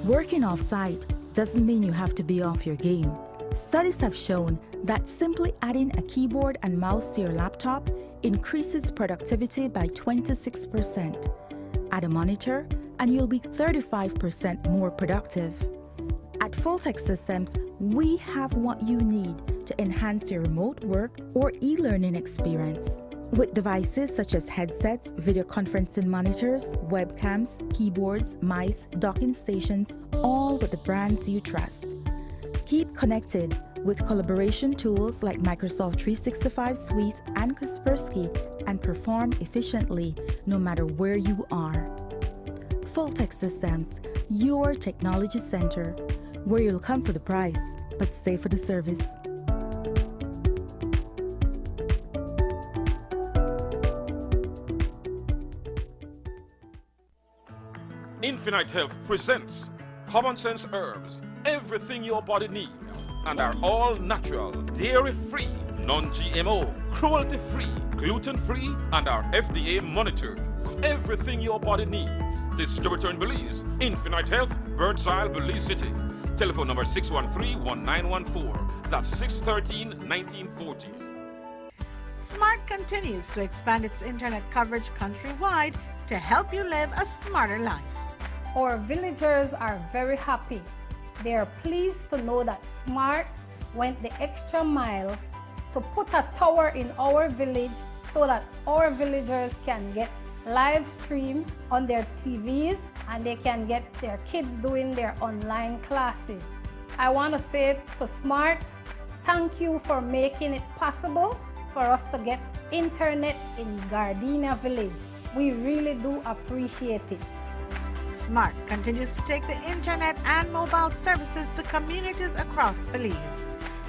Speaker 10: Working off-site doesn't mean you have to be off your game. Studies have shown that simply adding a keyboard and mouse to your laptop increases productivity by 26%. Add a monitor and you'll be 35% more productive. At Fulltech Systems, we have what you need to enhance your remote work or e-learning experience. With devices such as headsets, video conferencing monitors, webcams, keyboards, mice, docking stations, all with the brands you trust. Keep connected with collaboration tools like Microsoft 365 Suite and Kaspersky and perform efficiently no matter where you are. Fulltech Systems, your technology center, where you'll come for the price, but stay for the service.
Speaker 18: Infinite Health presents Common Sense Herbs, everything your body needs, and are all natural, dairy-free, non-GMO, cruelty-free, gluten-free, and are FDA monitored. Everything your body needs. Distributor in Belize, Infinite Health, Birds Isle, Belize City. Telephone number 613-1914. That's 613-1940.
Speaker 19: Smart continues to expand its internet coverage countrywide to help you live a smarter life.
Speaker 20: Our villagers are very happy. They are pleased to know that Smart went the extra mile to put a tower in our village so that our villagers can get live streams on their TVs and they can get their kids doing their online classes. I want to say to Smart, thank you for making it possible for us to get internet in Gardenia Village. We really do appreciate it.
Speaker 19: Smart continues to take the internet and mobile services to communities across Belize.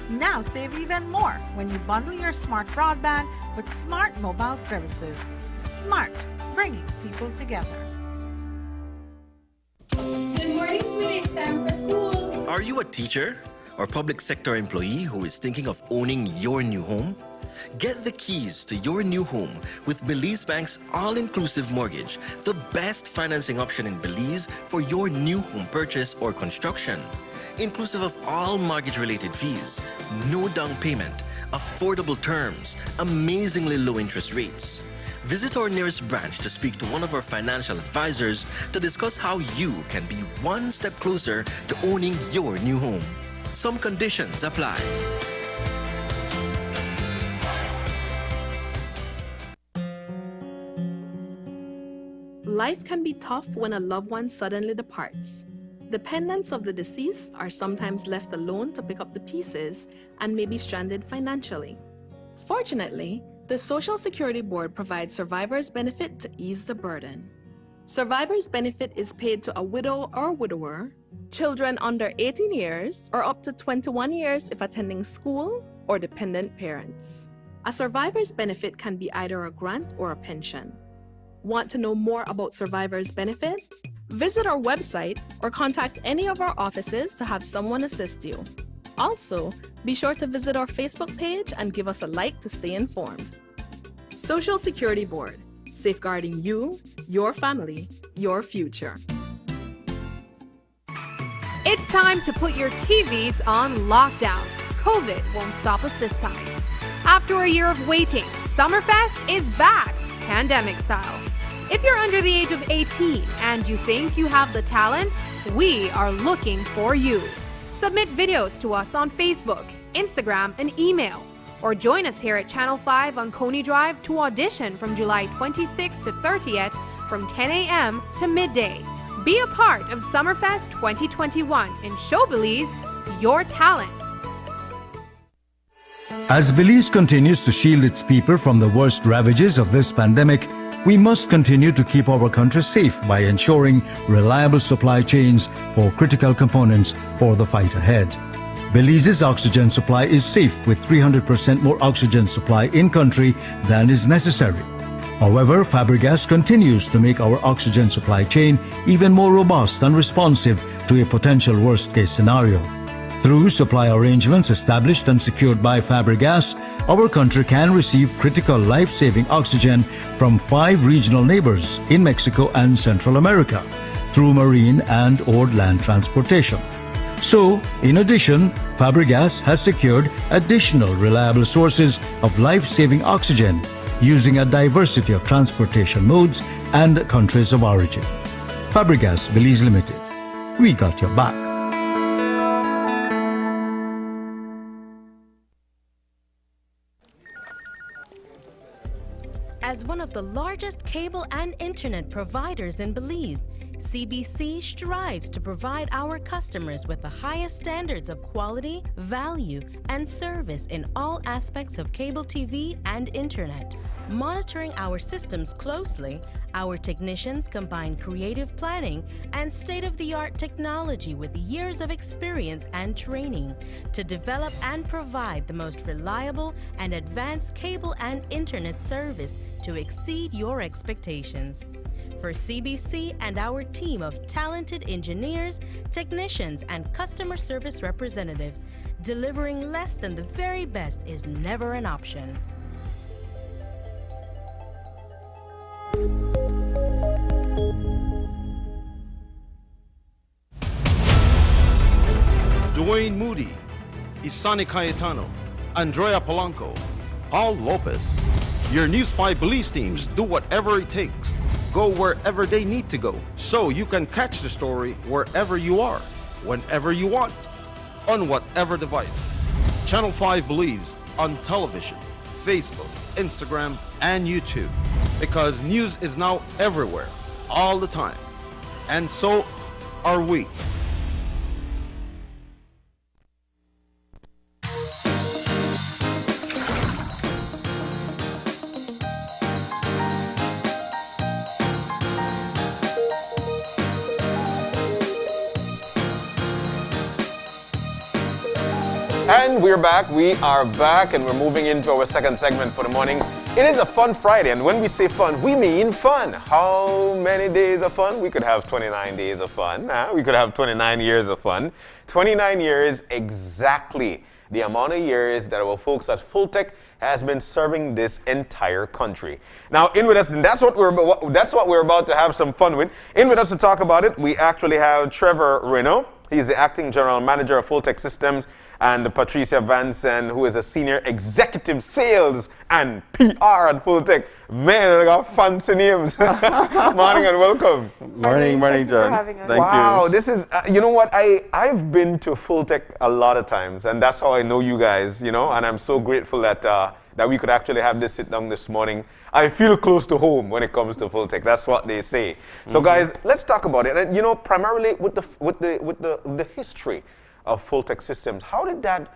Speaker 19: Now save even more when you bundle your Smart broadband with Smart mobile services. Smart, bringing people together.
Speaker 21: Good morning, sweetie. It's time for school.
Speaker 6: Are you a teacher or public sector employee who is thinking of owning your new home? Get the keys to your new home with Belize Bank's all-inclusive mortgage, the best financing option in Belize for your new home purchase or construction. Inclusive of all mortgage-related fees, no down payment, affordable terms, amazingly low interest rates. Visit our nearest branch to speak to one of our financial advisors to discuss how you can be one step closer to owning your new home. Some conditions apply.
Speaker 8: Life can be tough when a loved one suddenly departs. Dependents of the deceased are sometimes left alone to pick up the pieces and may be stranded financially. Fortunately, the Social Security Board provides survivor's benefit to ease the burden. Survivor's benefit is paid to a widow or widower, children under 18 years or up to 21 years if attending school, or dependent parents. A survivor's benefit can be either a grant or a pension. Want to know more about survivor's benefit? Visit our website or contact any of our offices to have someone assist you. Also, be sure to visit our Facebook page and give us a like to stay informed. Social Security Board, safeguarding you, your family, your future.
Speaker 9: It's time to put your TVs on lockdown. COVID won't stop us this time. After a year of waiting, Summerfest is back, pandemic style. If you're under the age of 18 and you think you have the talent, we are looking for you. Submit videos to us on Facebook, Instagram, and email. Or join us here at Channel 5 on Coney Drive to audition from July 26th to 30th from 10 a.m. to midday. Be a part of Summerfest 2021 and show Belize your talent.
Speaker 11: As Belize continues to shield its people from the worst ravages of this pandemic, we must continue to keep our country safe by ensuring reliable supply chains for critical components for the fight ahead. Belize's oxygen supply is safe with 300% more oxygen supply in country than is necessary. However, Fabregas continues to make our oxygen supply chain even more robust and responsive to a potential worst-case scenario. Through supply arrangements established and secured by Fabregas, our country can receive critical life-saving oxygen from 5 regional neighbors in Mexico and Central America through marine and/or land transportation. So, in addition, Fabregas has secured additional reliable sources of life-saving oxygen using a diversity of transportation modes and countries of origin. Fabregas Belize Limited. We got your back.
Speaker 12: As one of the largest cable and internet providers in Belize, CBC strives to provide our customers with the highest standards of quality, value, and service in all aspects of cable TV and internet. Monitoring our systems closely, our technicians combine creative planning and state-of-the-art technology with years of experience and training to develop and provide the most reliable and advanced cable and internet service to exceed your expectations. For CBC and our team of talented engineers, technicians, and customer service representatives, delivering less than the very best is never an option.
Speaker 13: Dwayne Moody, Isani Cayetano, Andrea Polanco, Paul Lopez. Your News 5 Belize teams do whatever it takes, go wherever they need to go, so you can catch the story wherever you are, whenever you want, on whatever device. Channel 5 Belize on television, Facebook, Instagram, and YouTube. Because news is now everywhere, all the time. And so are we.
Speaker 2: And we're back. We are back, and we're moving into our second segment for the morning. It is a fun Friday, and when we say fun, we mean fun. How many days of fun? We could have 29 days of fun. We could have 29 years of fun. 29 years exactly the amount of years that our folks at Fulltech has been serving this entire country. Now, in with us, and that's what we're about to have some fun with. In with us to talk about it, we actually have Trevor Reno. He's the acting general manager of Fulltech Systems, and Patricia Vanson, who is a senior executive sales and PR at Fulltech. Man, I got fancy names. Morning and welcome.
Speaker 1: Morning, John.
Speaker 2: Thank you. Wow, this is, you know what, I've been to Fulltech a lot of times, and that's how I know you guys, you know, and I'm so grateful that that we could actually have this sit down this morning. I feel close to home when it comes to Fulltech. That's what they say. So guys, let's talk about it. And, you know, primarily with the history of Fulltech Systems. How did that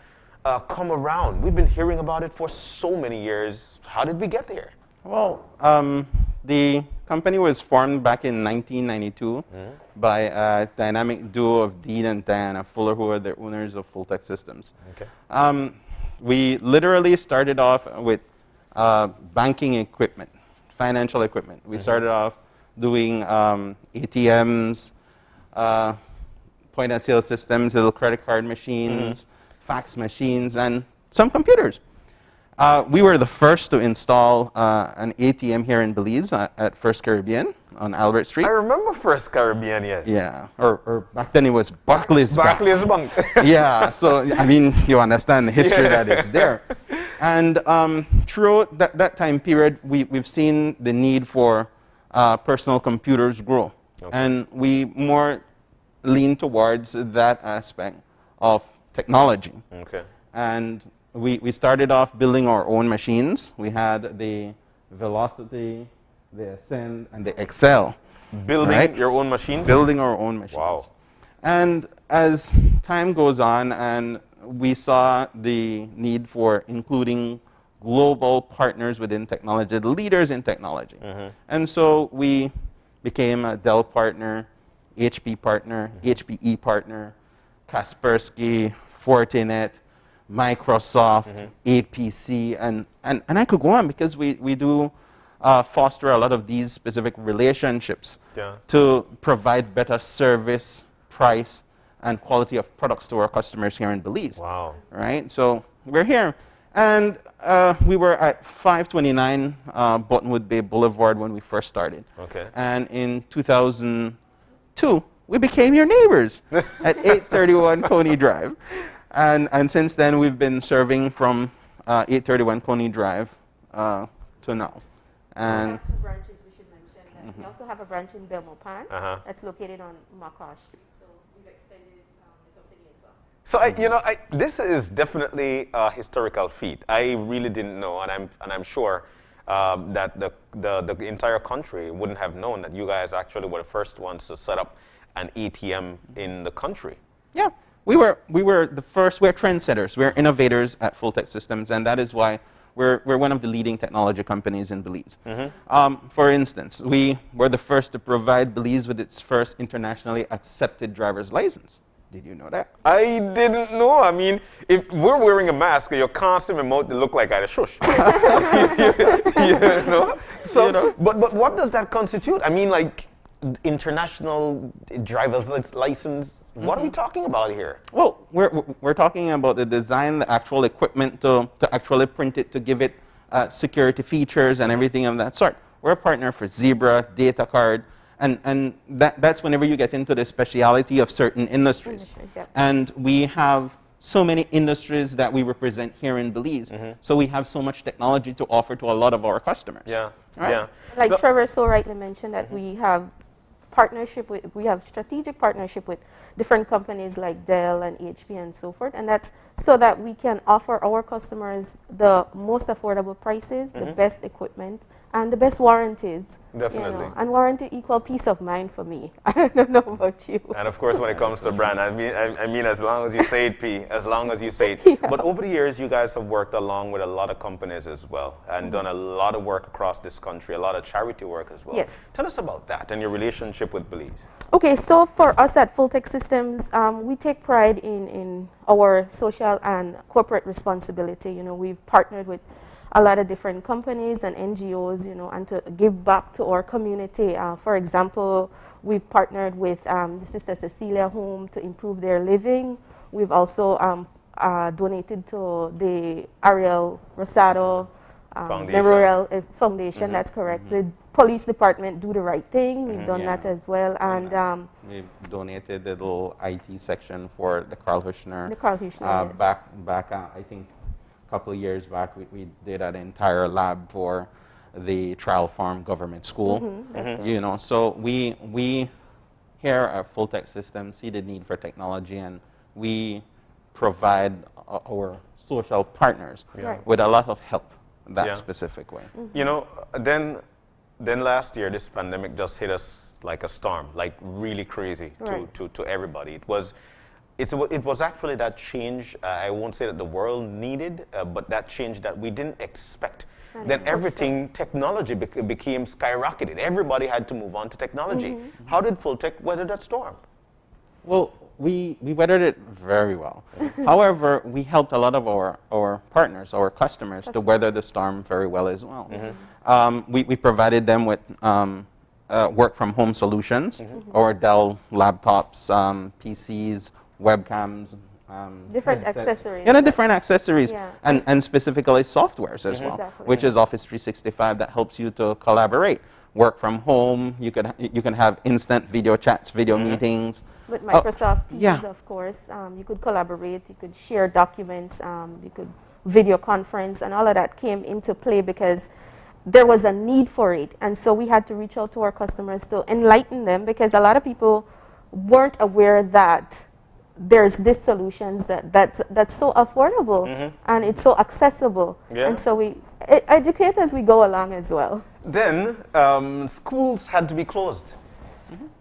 Speaker 2: come around? We've been hearing about it for so many years. How did we get there?
Speaker 1: Well, the company was formed back in 1992 by a dynamic duo of Dean and Diana Fuller, who are the owners of Fulltech Systems.
Speaker 2: Okay.
Speaker 1: We literally started off with banking equipment, financial equipment. We started off doing ATMs, point-of-sale systems, little credit card machines, fax machines, and some computers. We were the first to install an ATM here in Belize at First Caribbean on Albert Street.
Speaker 2: I remember First Caribbean, yes.
Speaker 1: Yeah, or back then it was Barclays Bank.
Speaker 2: Barclays Bank.
Speaker 1: Yeah, so I mean, you understand the history that is there. And throughout that time period, we've seen the need for personal computers grow. Okay. And we more lean towards that aspect of technology.
Speaker 2: Okay.
Speaker 1: And we started off building our own machines. We had the Velocity, the Ascend, and the Excel.
Speaker 2: Building your own machines?
Speaker 1: Building our own machines.
Speaker 2: Wow.
Speaker 1: And as time goes on and we saw the need for including global partners within technology, the leaders in technology. And so we became a Dell partner, HP partner, HPE partner, Kaspersky, Fortinet, Microsoft, APC, and I could go on because we do foster a lot of these specific relationships to provide better service, price, and quality of products to our customers here in Belize.
Speaker 2: Wow.
Speaker 1: Right? So we're here. And we were at 529 Buttonwood Bay Boulevard when we first started.
Speaker 2: Okay.
Speaker 1: And in 2002, we became your neighbors at 831 Coney Drive. And since then, we've been serving from 831 Coney Drive to now. And
Speaker 22: we have 2 branches we should mention. We also have a branch in Belmopan that's located on Macquarie Street. So we've extended the company as well.
Speaker 2: So this is definitely a historical feat. I really didn't know, and I'm sure that the entire country wouldn't have known that you guys actually were the first ones to set up an ATM in the country.
Speaker 1: Yeah. We were the first. We're trendsetters. We're innovators at Fulltech Systems, and that is why we're one of the leading technology companies in Belize. For instance, we were the first to provide Belize with its first internationally accepted driver's license. Did you know that?
Speaker 2: I didn't know. I mean, if we're wearing a mask, your constant mouth look like I shush. you know? So, but what does that constitute? I mean, like international driver's license. What are we talking about here?
Speaker 1: Well, we're talking about the design, the actual equipment to actually print it, to give it security features and everything of that sort. We're a partner for Zebra, DataCard, and that's whenever you get into the speciality of certain industries. And we have so many industries that we represent here in Belize. So we have so much technology to offer to a lot of our customers.
Speaker 2: Yeah,
Speaker 1: right?
Speaker 2: yeah.
Speaker 22: Like Trevor so rightly mentioned that we have strategic partnership with different companies like Dell and HP and so forth, and that's so that we can offer our customers the most affordable prices, the best equipment, and the best warranties.
Speaker 2: Definitely.
Speaker 22: You know, and warranty equal peace of mind for me. I don't know about you.
Speaker 2: And of course, when it comes to brand, I mean, as long as you say it, P, as long as you say it. But over the years, you guys have worked along with a lot of companies as well, and done a lot of work across this country, a lot of charity work as well.
Speaker 22: Yes.
Speaker 2: Tell us about that and your relationship with Belize.
Speaker 22: Okay, so for us at Fulltech Systems, we take pride in our social and corporate responsibility. You know, we've partnered with a lot of different companies and NGOs, you know, and to give back to our community. For example, we've partnered with the Sister Cecilia Home to improve their living. We've also donated to the Ariel Rosado Memorial Foundation. That's correct. The police department Do the Right Thing. We've done that as well, and
Speaker 1: we've donated the little IT section for the Carl Hushner.
Speaker 22: The Carl Hushner, yes.
Speaker 1: Back I think a couple of years back, we did an entire lab for the Trial Farm Government School. You know, so we here at Fulltech Systems see the need for technology, and we provide our social partners with a lot of help that specific way.
Speaker 2: You know, then last year, this pandemic just hit us like a storm, like really crazy to everybody. It was actually that change, I won't say that the world needed, but that change that we didn't expect. then everything, technology became skyrocketed. Everybody had to move on to technology. How did Fulltech weather that storm?
Speaker 1: Well, we weathered it very well. However, we helped a lot of our partners, our customers, to weather the storm very well as well. We provided them with work from home solutions, or Dell laptops, PCs, webcams,
Speaker 22: different
Speaker 1: headsets.
Speaker 22: accessories.
Speaker 1: Yeah, different accessories,
Speaker 22: Yeah.
Speaker 1: and specifically softwares as well,
Speaker 22: Exactly.
Speaker 1: which is Office 365 that helps you to collaborate. Work from home, you can have instant video chats, video meetings.
Speaker 22: With Microsoft Teams,
Speaker 1: yeah.
Speaker 22: of course, you could collaborate, you could share documents, you could video conference, and all of that came into play because there was a need for it. And so we had to reach out to our customers to enlighten them, because a lot of people weren't aware that there's these solutions that's so affordable and it's so accessible.
Speaker 2: Yeah.
Speaker 22: And so we educate as we go along as well.
Speaker 2: Then schools had to be closed.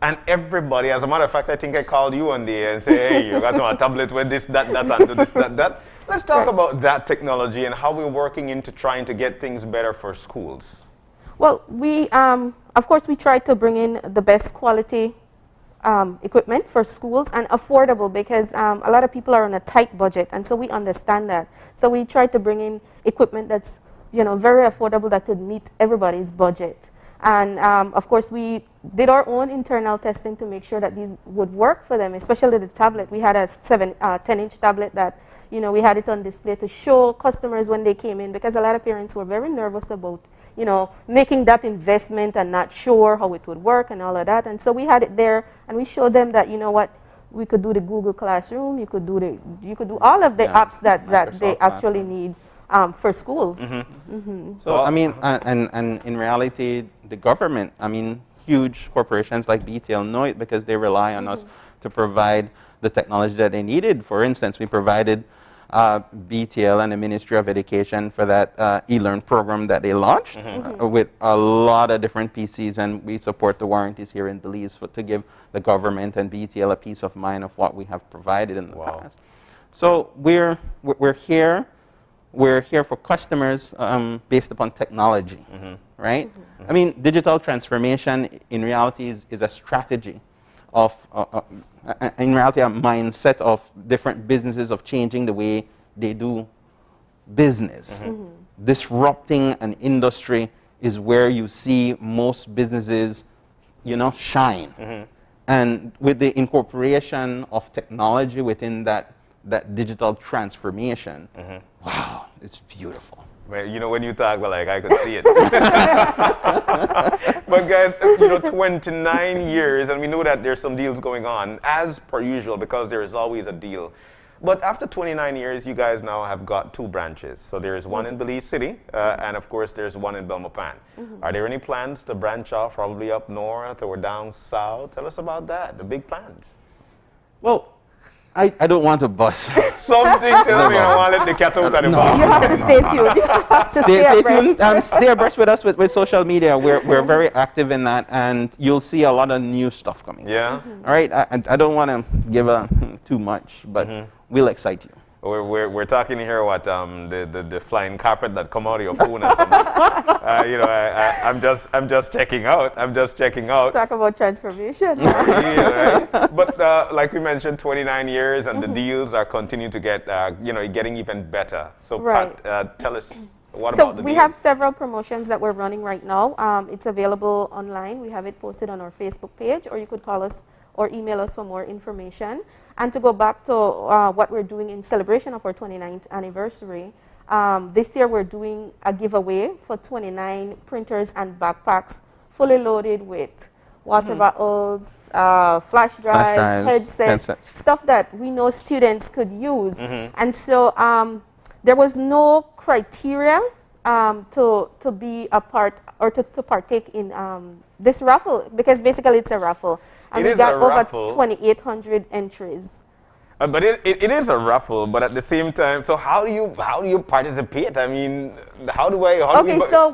Speaker 2: And everybody, as a matter of fact, I think I called you one day and say, hey, you got a tablet with this, that, and do this, that. Let's talk about that technology and how we're working into trying to get things better for schools.
Speaker 22: Well, we, of course, we try to bring in the best quality equipment for schools and affordable, because a lot of people are on a tight budget, and so we understand that. So we try to bring in equipment that's, very affordable, that could meet everybody's budget. And of course, we did our own internal testing to make sure that these would work for them, especially the tablet. We had a 10-inch tablet that, we had it on display to show customers when they came in, because a lot of parents were very nervous about, making that investment and not sure how it would work and all of that. And so we had it there, and we showed them that, we could do the Google Classroom, you could do all of the apps that they actually need for schools.
Speaker 1: So I mean, and in reality, the government, huge corporations like BTL know it, because they rely on us to provide the technology that they needed. For instance, we provided BTL and the Ministry of Education for that e-learn program that they launched with a lot of different PCs, and we support the warranties here in Belize to give the government and BTL a peace of mind of what we have provided in the past. So we're here. We're here for customers based upon technology, right? Digital transformation in reality is a strategy of, in reality, a mindset of different businesses of changing the way they do business. Disrupting an industry is where you see most businesses, shine. And with the incorporation of technology within that digital transformation, wow, it's beautiful.
Speaker 2: Well, when you talk, I could see it. But guys, 29 years, and we know that there's some deals going on, as per usual, because there is always a deal. But after 29 years, you guys now have got 2 branches. So there's one in Belize City, and of course there's one in Belmopan. Are there any plans to branch off, probably up north or down south? Tell us about that, the big plans.
Speaker 1: Well, I don't want to bust.
Speaker 2: Something tells me I want to let the cat out of the bag.
Speaker 22: You have to stay tuned. You have to stay abreast.
Speaker 1: Stay abreast with us with social media. We're very active in that, and you'll see a lot of new stuff coming.
Speaker 2: Yeah.
Speaker 1: All right. I don't want to give too much, but we'll excite you.
Speaker 2: We're talking here what the flying carpet that come out of your phone or something. I'm just checking out.
Speaker 22: Talk about transformation.
Speaker 2: Yeah, right? But like we mentioned, 29 years, and the deals are continuing to get getting even better. So Pat, tell us what about the deals?
Speaker 22: We have several promotions that we're running right now. It's available online. We have it posted on our Facebook page, or you could call us or email us for more information. And to go back to what we're doing in celebration of our 29th anniversary, this year we're doing a giveaway for 29 printers and backpacks fully loaded with water bottles, flash drives, headsets, stuff that we know students could use. And so there was no criteria to be a part or to partake in this raffle, because basically it's a raffle. And we got over 2,800 entries.
Speaker 2: But it is a raffle, but at the same time, so how do you participate? How do we...
Speaker 22: So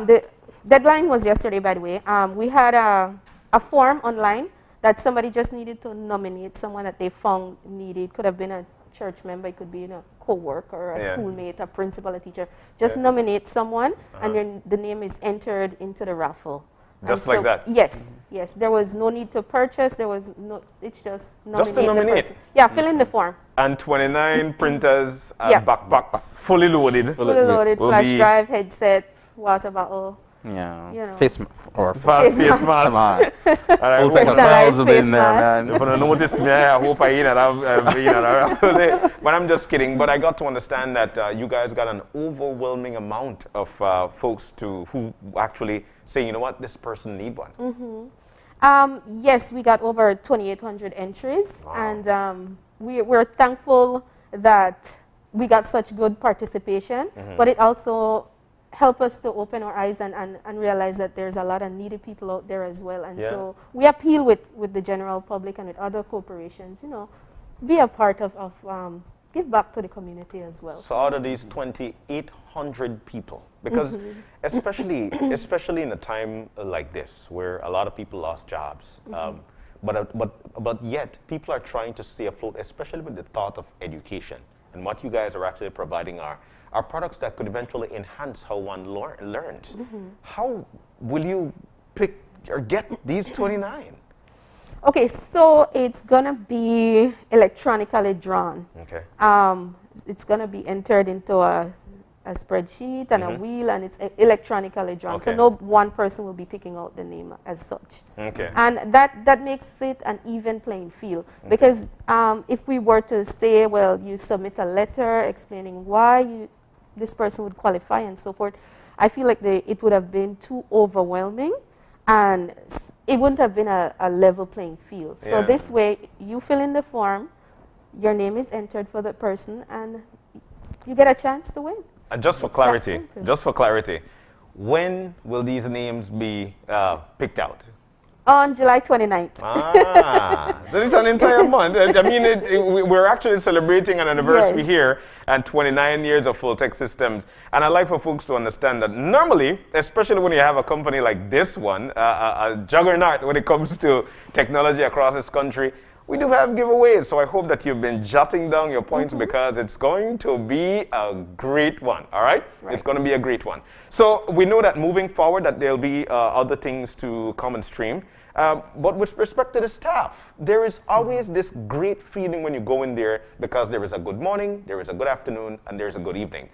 Speaker 22: the deadline was yesterday, by the way. We had a form online that somebody just needed to nominate someone that they found needed. Could have been a church member, it could be a co-worker, a
Speaker 2: Yeah.
Speaker 22: schoolmate, a principal, a teacher. Just nominate someone, and the name is entered into the raffle.
Speaker 2: Just like that?
Speaker 22: Yes, yes. There was no need to purchase. There was no. It's just nominate
Speaker 2: Just to nominate.
Speaker 22: the person. Yeah, fill in the form.
Speaker 2: And 29 printers and backpacks, fully loaded.
Speaker 22: Fully loaded, flash drive, headset, water bottle.
Speaker 1: Yeah.
Speaker 22: You know.
Speaker 1: Face or
Speaker 2: Face mask.
Speaker 1: Come on.
Speaker 2: Full
Speaker 22: personalized face mask.
Speaker 2: If you notice me, I hope I eat it. But I'm just kidding. But I got to understand that you guys got an overwhelming amount of folks who actually say, you know what, this person need one.
Speaker 22: Yes, we got over 2,800 entries, and we're thankful that we got such good participation. But it also helped us to open our eyes and realize that there's a lot of needy people out there as well. And so we appeal with the general public and with other corporations, you know, be a part of give back to the community as well.
Speaker 2: So out of these 2,800 people, because especially in a time like this where a lot of people lost jobs, but yet people are trying to stay afloat, especially with the thought of education. And what you guys are actually providing are products that could eventually enhance how one learns. How will you pick or get these 29?
Speaker 22: Okay, so it's gonna be electronically drawn.
Speaker 2: Okay.
Speaker 22: It's gonna be entered into a spreadsheet and a wheel, and it's electronically drawn.
Speaker 2: Okay.
Speaker 22: So no one person will be picking out the name as such.
Speaker 2: Okay.
Speaker 22: And that makes it an even playing field. Because if we were to say, well, you submit a letter explaining why this person would qualify and so forth, I feel like it would have been too overwhelming, and it wouldn't have been a level playing field. So this way, you fill in the form, your name is entered for the person, and you get a chance to win.
Speaker 2: And just for clarity, when will these names be picked out?
Speaker 22: On July 29th.
Speaker 2: So it's an entire month. I mean, we're actually celebrating an anniversary here and 29 years of Full Tech Systems. And I'd like for folks to understand that normally, especially when you have a company like this one, a juggernaut when it comes to technology across this country, we do have giveaways. So I hope that you've been jotting down your points because it's going to be a great one, all right? It's going to be a great one. So we know that moving forward that there'll be other things to come and stream. But with respect to the staff, there is always this great feeling when you go in there because there is a good morning, there is a good afternoon, and there is a good evening.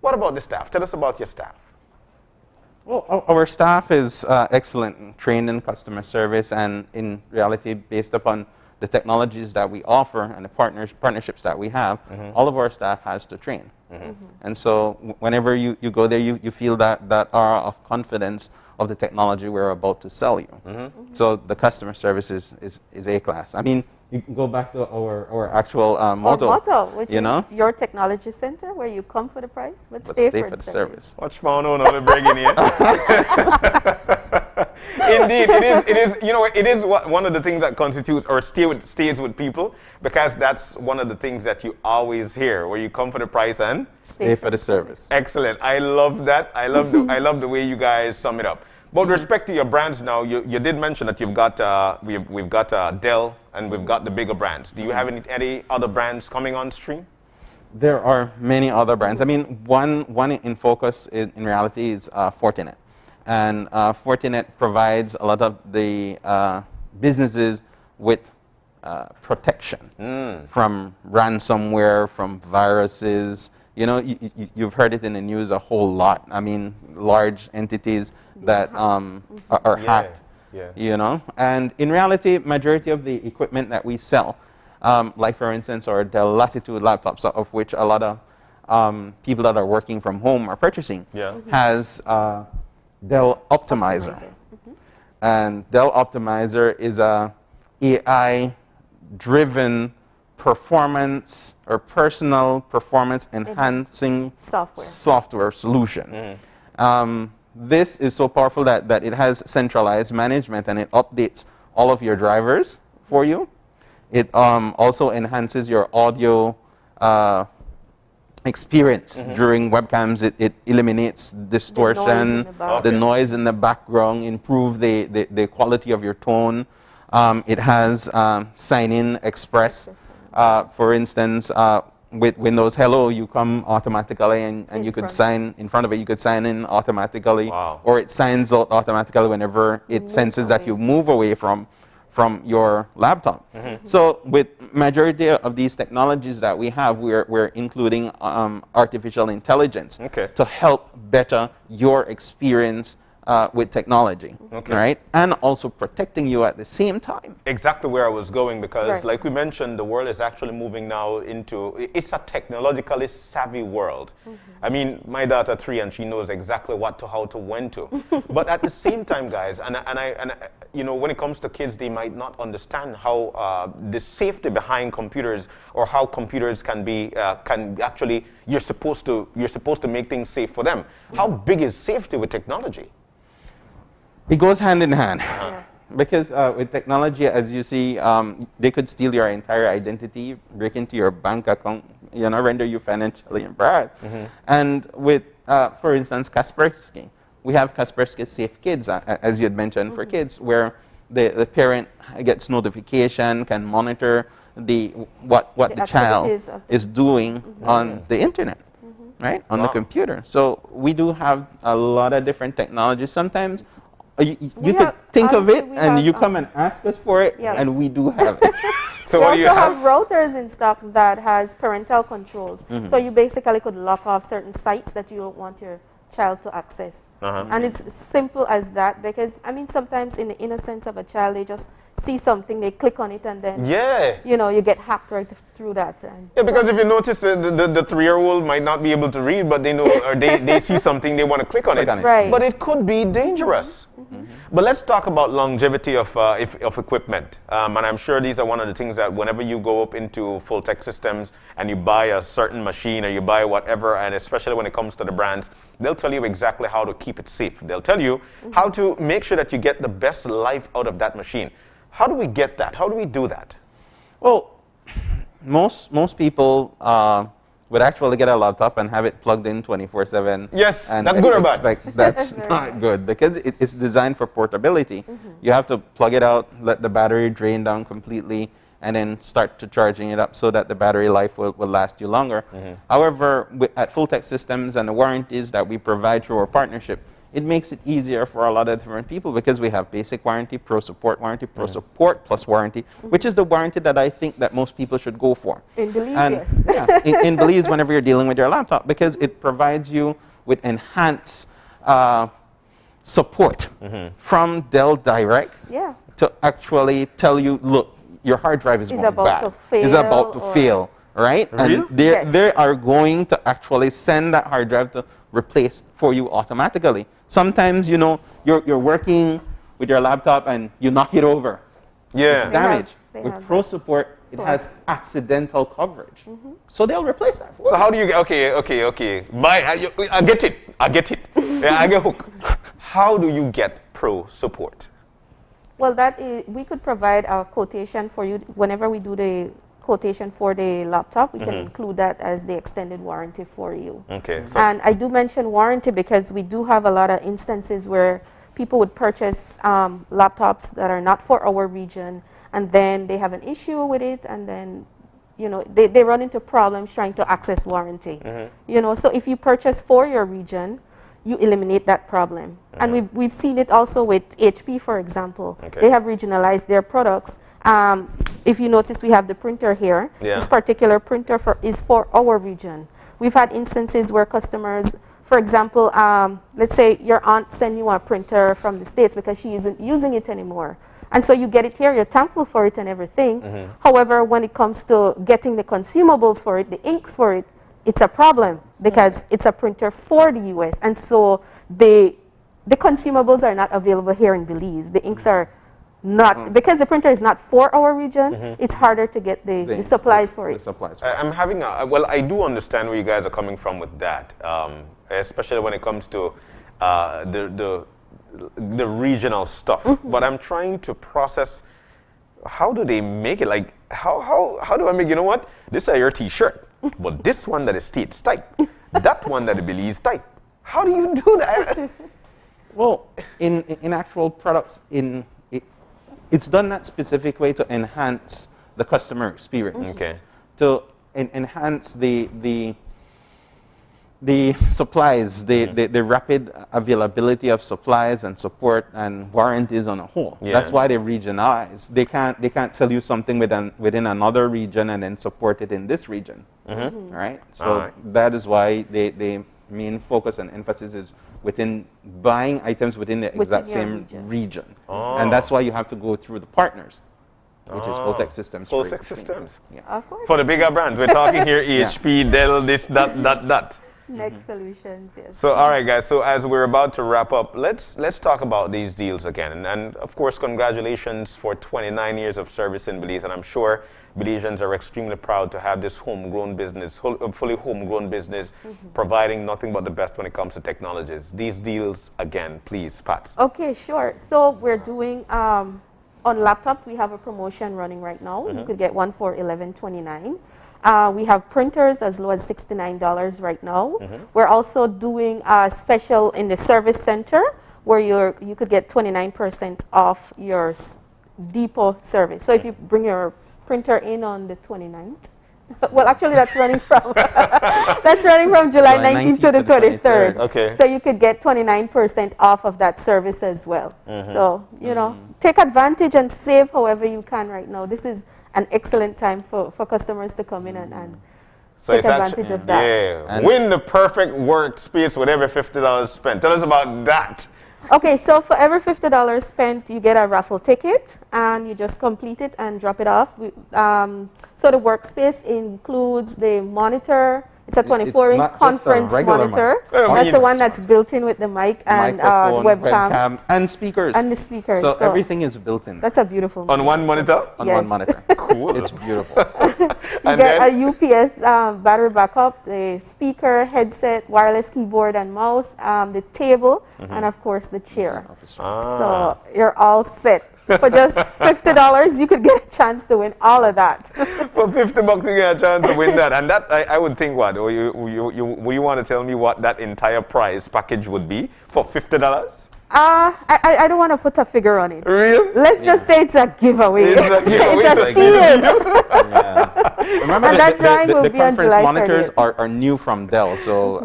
Speaker 2: What about the staff? Tell us about your staff.
Speaker 1: Well, our staff is excellent, trained in customer service, and in reality, based upon the technologies that we offer and the partnerships that we have, all of our staff has to train. And so whenever you go there, you feel that aura of confidence of the technology we're about to sell you. So the customer service is A-class. I mean, you can go back to our actual motto.
Speaker 22: Our motto, which
Speaker 1: you know?
Speaker 22: is your technology center, where you come for the price, but stay for the service.
Speaker 2: Watch my own on the breaking here. Indeed, it is. You know, it is one of the things that constitutes or stays with people, because that's one of the things that you always hear, where you come for the price and
Speaker 1: stay for the service.
Speaker 2: Excellent. I love that. I love the way you guys sum it up. But with respect to your brands now, you did mention that you've got we've got Dell and we've got the bigger brands. Do you have any other brands coming on stream?
Speaker 1: There are many other brands. I mean, one in focus in reality is Fortinet. And Fortinet provides a lot of the businesses with protection from ransomware, from viruses. You know, you've heard it in the news a whole lot. I mean, large entities that are hacked, you know. And in reality, majority of the equipment that we sell, like for instance, our Dell Latitude laptops, of which a lot of people that are working from home are purchasing, has Dell Optimizer. And Dell Optimizer is a AI-driven performance or personal performance enhancing software solution. This is so powerful that it has centralized management, and it updates all of your drivers for you. It also enhances your audio experience during webcams. It eliminates distortion, the noise in the background, improve the quality of your tone. It has Sign-In Express For instance, with Windows Hello, you come automatically and you could sign in front of it. You could sign in automatically, or it signs out automatically whenever it senses that you move away from your laptop. So with majority of these technologies that we have, we're including artificial intelligence to help better your experience with technology, right? And also protecting you at the same time.
Speaker 2: Exactly where I was going, because like we mentioned, the world is actually moving now into, it's a technologically savvy world. I mean, my daughter 3 and she knows exactly what to, how to, when to. But at the same time, guys, and you know, when it comes to kids, they might not understand how the safety behind computers, or how computers can be, can actually, you're supposed to make things safe for them. How big is safety with technology?
Speaker 1: It goes hand in hand. Because with technology, as you see, they could steal your entire identity, break into your bank account, you know, render you financially embarrassed. And with, for instance, Kaspersky, we have Kaspersky Safe Kids, as you had mentioned, for kids, where the parent gets notification, can monitor what the child is doing on the internet, right, on the computer. So we do have a lot of different technologies. Sometimes you could think of it and you come and ask us for it, and we do have it.
Speaker 22: So we also have routers in stock that has parental controls. So you basically could lock off certain sites that you don't want your child to access. And it's simple as that, because I mean, sometimes in the innocence of a child, they just see something, they click on it, and then you know, you get hacked right through that. And
Speaker 2: because if you notice, the 3-year-old might not be able to read, but they know, or they see something, they want to click on it.
Speaker 22: Right.
Speaker 2: But it could be dangerous. But let's talk about longevity of equipment. And I'm sure these are one of the things that whenever you go up into Full Tech Systems and you buy a certain machine, or you buy whatever, and especially when it comes to the brands, they'll tell you exactly how to keep it safe. They'll tell you how to make sure that you get the best life out of that machine. How do we get that? How do we do that?
Speaker 1: Well, most people would actually get a laptop and have it plugged in 24/7.
Speaker 2: Yes,
Speaker 1: and
Speaker 2: that's good or bad?
Speaker 1: That's not good, because it's designed for portability. You have to plug it out, let the battery drain down completely, and then start to charging it up so that the battery life will last you longer. However, at Full Tech Systems and the warranties that we provide through our partnership, it makes it easier for a lot of different people, because we have basic warranty, pro support warranty, pro support plus warranty, which is the warranty that I think that most people should go for.
Speaker 22: In Belize,
Speaker 1: and,
Speaker 22: yes.
Speaker 1: in Belize, whenever you're dealing with your laptop, because it provides you with enhanced support from Dell Direct to actually tell you, look, your hard drive is going bad. It's about to fail, right? And they are going to actually send that hard drive to replace for you automatically. Sometimes, you know, you're working with your laptop and you knock it over. It's damaged. With Pro Support, it has accidental coverage. So they'll replace that for you.
Speaker 2: So how do you get, okay. I get it. Yeah, I get hooked. How do you get Pro Support?
Speaker 22: Well, that is, we could provide a quotation for you whenever we do the quotation for the laptop. We can include that as the extended warranty for you.
Speaker 2: Okay. So
Speaker 22: And I do mention warranty because we do have a lot of instances where people would purchase laptops that are not for our region, and then they have an issue with it, and then, you know, they run into problems trying to access warranty. You know, so if you purchase for your region, you eliminate that problem. And we've seen it also with HP, for example. They have regionalized their products. If you notice, we have the printer here. This particular printer is for our region. We've had instances where customers, for example, let's say your aunt sent you a printer from the States because she isn't using it anymore. And so you get it here, you're thankful for it and everything. However, when it comes to getting the consumables for it, the inks for it, it's a problem because it's a printer for the US. And so the consumables are not available here in Belize. The inks are not, because the printer is not for our region, it's harder to get the supplies for it.
Speaker 2: I'm having well, I do understand where you guys are coming from with that, especially when it comes to the regional stuff. But I'm trying to process, how do they make it? Like, how do I make, you know what? This is your t-shirt, but this one that is States type, that one that is Belize type. How do you do that?
Speaker 1: Well, in actual products, it's done that specific way to enhance the customer experience. to enhance the supplies, the rapid availability of supplies and support and warranties on a whole.
Speaker 2: Yeah.
Speaker 1: That's why they regionalize. They can't sell you something within another region and then support it in this region, right? So that is why they main focus and emphasis is within buying items within the exact same region. And that's why you have to go through the partners, which is Fulltech Systems.
Speaker 2: Fulltech Systems.
Speaker 1: Yeah.
Speaker 16: Of course.
Speaker 2: For the bigger brands. We're talking here HP, Dell, this, that.
Speaker 16: Next Solutions, yes.
Speaker 2: So, all right, guys. So, as we're about to wrap up, let's talk about these deals again. And of course, congratulations for 29 years of service in Belize. And I'm sure Belizeans are extremely proud to have this homegrown business, fully homegrown business, providing nothing but the best when it comes to technologies. These deals, again, please, Pat.
Speaker 22: Okay, sure. So we're doing on laptops. We have a promotion running right now. You could get one for $11.29. We have printers as low as $69 right now. We're also doing a special in the service center where you could get 29% off your depot service. So if you bring your printer in on the 29th, well, actually that's running from July 19th to the 23rd.
Speaker 2: Okay.
Speaker 22: So you could get 29% off of that service as well. So, you know, take advantage and save however you can right now. This is an excellent time for customers to come in and take advantage of that.
Speaker 2: Yeah, win the perfect workspace with every $50 spent. Tell us about that.
Speaker 22: Okay, so for every $50 spent, you get a raffle ticket, and you just complete it and drop it off. So the workspace includes the monitor. It's a 24-inch conference monitor. That's the one that's built in with the mic and webcam.
Speaker 1: And speakers.
Speaker 22: And the speakers.
Speaker 1: So everything is built in.
Speaker 22: That's a beautiful monitor.
Speaker 2: On one monitor?
Speaker 1: On one monitor.
Speaker 2: Cool.
Speaker 1: It's beautiful.
Speaker 22: You get a UPS battery backup, the speaker, headset, wireless keyboard and mouse, the table, and of course the chair. So you're all set. For just $50, you could get a chance to win all of that.
Speaker 2: For $50, you get a chance to win that. And that, I would think, what? Or you want to tell me what that entire prize package would be for $50?
Speaker 22: I don't want to put a figure on it.
Speaker 2: Really?
Speaker 22: Let's just say it's a giveaway.
Speaker 2: It's a giveaway.
Speaker 22: It's a steal.
Speaker 1: Remember,
Speaker 22: and that drawing will
Speaker 1: the
Speaker 22: be on
Speaker 1: conference
Speaker 22: July
Speaker 1: monitors
Speaker 22: 30th.
Speaker 1: are new from Dell, so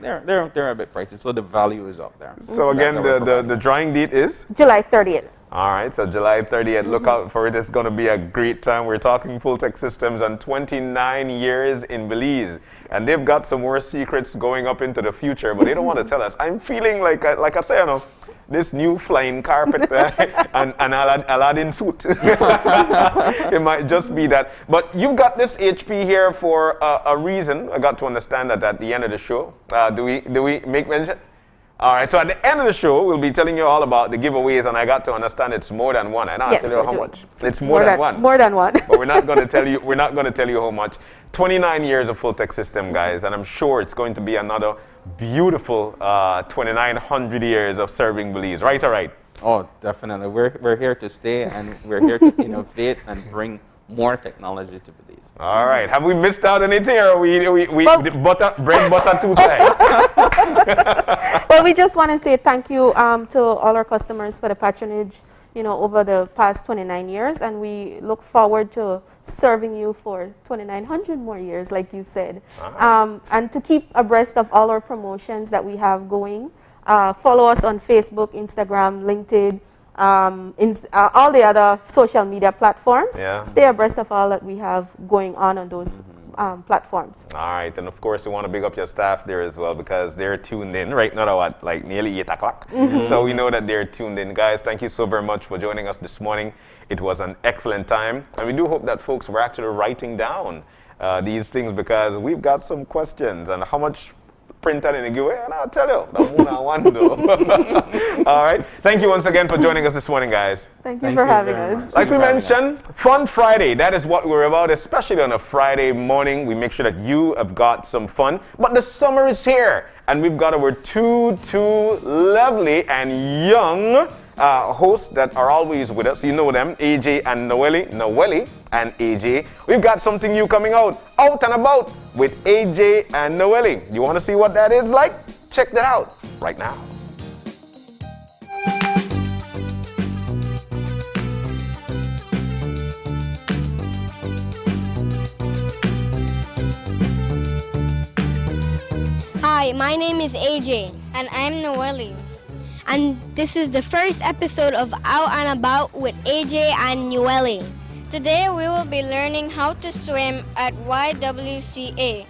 Speaker 1: they're a bit pricey. So the value is up there.
Speaker 2: So again, the drawing date is
Speaker 22: July 30th.
Speaker 2: All right, so July 30th, look out for it. It's going to be a great time. We're talking Fulltech Systems and 29 years in Belize. And they've got some more secrets going up into the future, but they don't want to tell us. I'm feeling like I say, you know, this new flying carpet and Aladdin suit. It might just be that. But you've got this HP here for a reason. I got to understand that at the end of the show. Do we make mention? All right, so at the end of the show, we'll be telling you all about the giveaways, and I got to understand it's more than one. I know I'll tell you how much. It's more than one.
Speaker 22: More than one.
Speaker 2: But we're not going to tell you. We're not going to tell you how much. 29 years of Fulltech System, guys, and I'm sure it's going to be another beautiful 2,900 years of serving Belize. Right or right?
Speaker 1: Oh, definitely. We're here to stay, and we're here to innovate and bring more technology to Belize.
Speaker 2: All right. Have we missed out anything, or bread butter too side?
Speaker 22: Well, we just want to say thank you to all our customers for the patronage, over the past 29 years, and we look forward to serving you for 2,900 more years, like you said. And to keep abreast of all our promotions that we have going, follow us on Facebook, Instagram, LinkedIn, all the other social media platforms. Stay abreast of all that we have going on those platforms.
Speaker 2: All right, and of course, we want to big up your staff there as well, because they're tuned in right now at like nearly 8 o'clock. So we know that they're tuned in. Guys, thank you so very much for joining us this morning. It was an excellent time, and we do hope that folks were actually writing down these things, because we've got some questions. And how much printed in the giveaway, and I'll tell you, the moon I want though. All right, thank you once again for joining us this morning, guys.
Speaker 22: Thank you for having us.
Speaker 2: Like we mentioned, Fun Friday, that is what we're about, especially on a Friday morning. We make sure that you have got some fun, but the summer is here, and we've got our two lovely and young hosts that are always with us. You know them, AJ and Noelle and AJ. We've got something new coming out and about with AJ and Noelle. You want to see what that is like? Check that out right now.
Speaker 3: Hi, my name is AJ.
Speaker 4: And I'm Noelle.
Speaker 3: And this is the first episode of Out and About with AJ and Noelle.
Speaker 4: Today we will be learning how to swim at YWCA.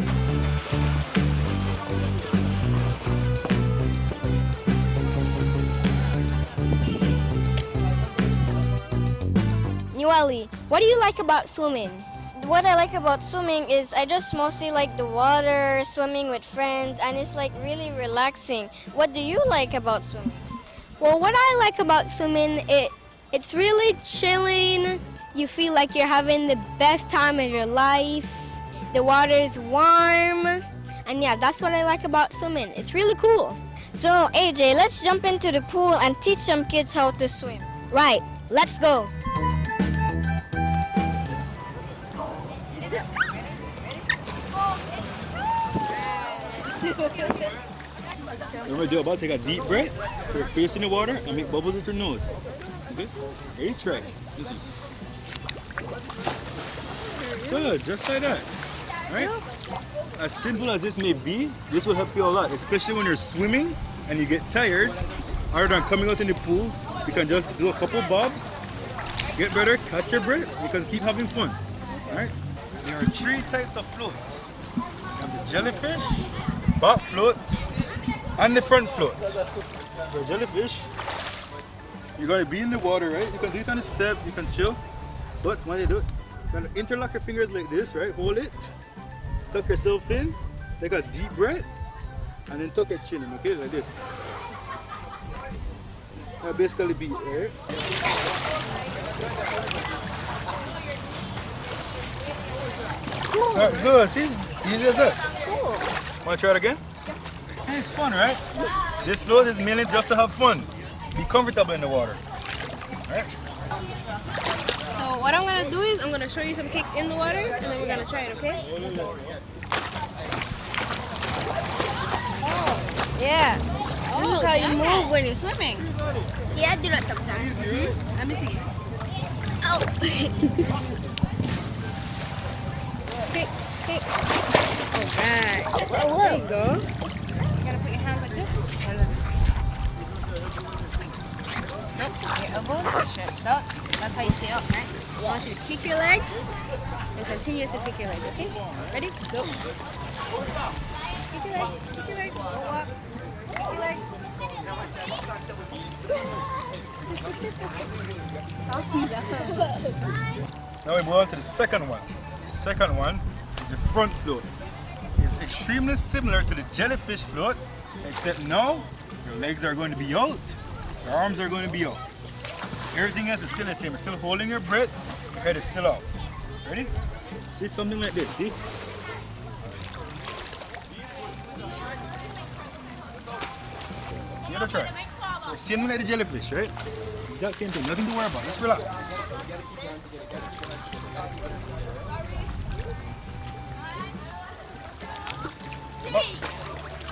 Speaker 3: Noelle, what do you like about swimming?
Speaker 4: What I like about swimming is I just mostly like the water, swimming with friends, and it's like really relaxing. What do you like about swimming?
Speaker 3: Well, what I like about swimming, it's really chilling. You feel like you're having the best time of your life. The water is warm. And yeah, that's what I like about swimming. It's really cool.
Speaker 4: So AJ, let's jump into the pool and teach some kids how to swim.
Speaker 3: Right, let's go.
Speaker 23: What we do about take a deep breath, put your face in the water, and make bubbles with your nose. Okay? Ready? Try. Listen. Good, just like that. Right? As simple as this may be, this will help you a lot, especially when you're swimming and you get tired. Other than coming out in the pool, you can just do a couple bobs, get better, catch your breath, you can keep having fun. Alright? There are 3 types of floats. You have the jellyfish, back float, and the front float. For a jellyfish, you're going to be in the water, right? You can do it on a step, you can chill. But when you do it, you're going to interlock your fingers like this, right? Hold it, tuck yourself in, take a deep breath, and then tuck your chin in, okay? Like this. That basically be air. Alright, good, see? Easy as that.
Speaker 4: Cool.
Speaker 23: Want to try it again? Yeah. It's fun, right? This float is mainly just to have fun. Be comfortable in the water. Alright?
Speaker 15: So what I'm gonna do is I'm gonna show you some kicks in the water and then we're gonna try it, okay? Oh, yeah. This is how you move when you're swimming.
Speaker 3: Yeah, I do that sometimes.
Speaker 15: Let me see. Oh. Kick, kick. Alright. There you go. You gotta put your hands like this. And then... Nope, your elbows stretched out. That's how you stay up, right? I want you to kick your legs and continuously kick your legs, okay? Ready? Go. Kick your legs, kick your legs. Go up. Kick your legs.
Speaker 23: Now we move on to the second one. The second one is the front float. It's extremely similar to the jellyfish float, except now your legs are going to be out, your arms are going to be out. Everything else is still the same. You're still holding your breath, your head is still out. Ready? See something like this, see? Give it a try. It's same like the jellyfish, right? Exact same thing, nothing to worry about, just relax.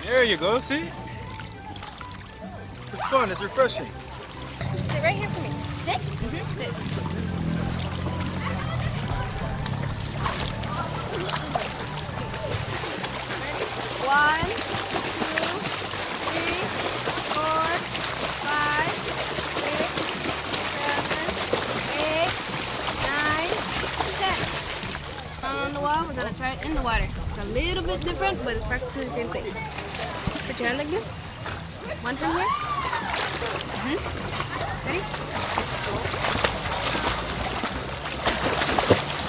Speaker 23: There you go, see? It's fun, it's refreshing.
Speaker 15: Sit right here for me. Sit. Sit. One, 2, 3, 4, 5, 6, 7, 8, 9, 10. On the wall, we're gonna try it in the water. It's a little bit different, but it's practically the same thing. Put your hand like this. One hand here. Ready? There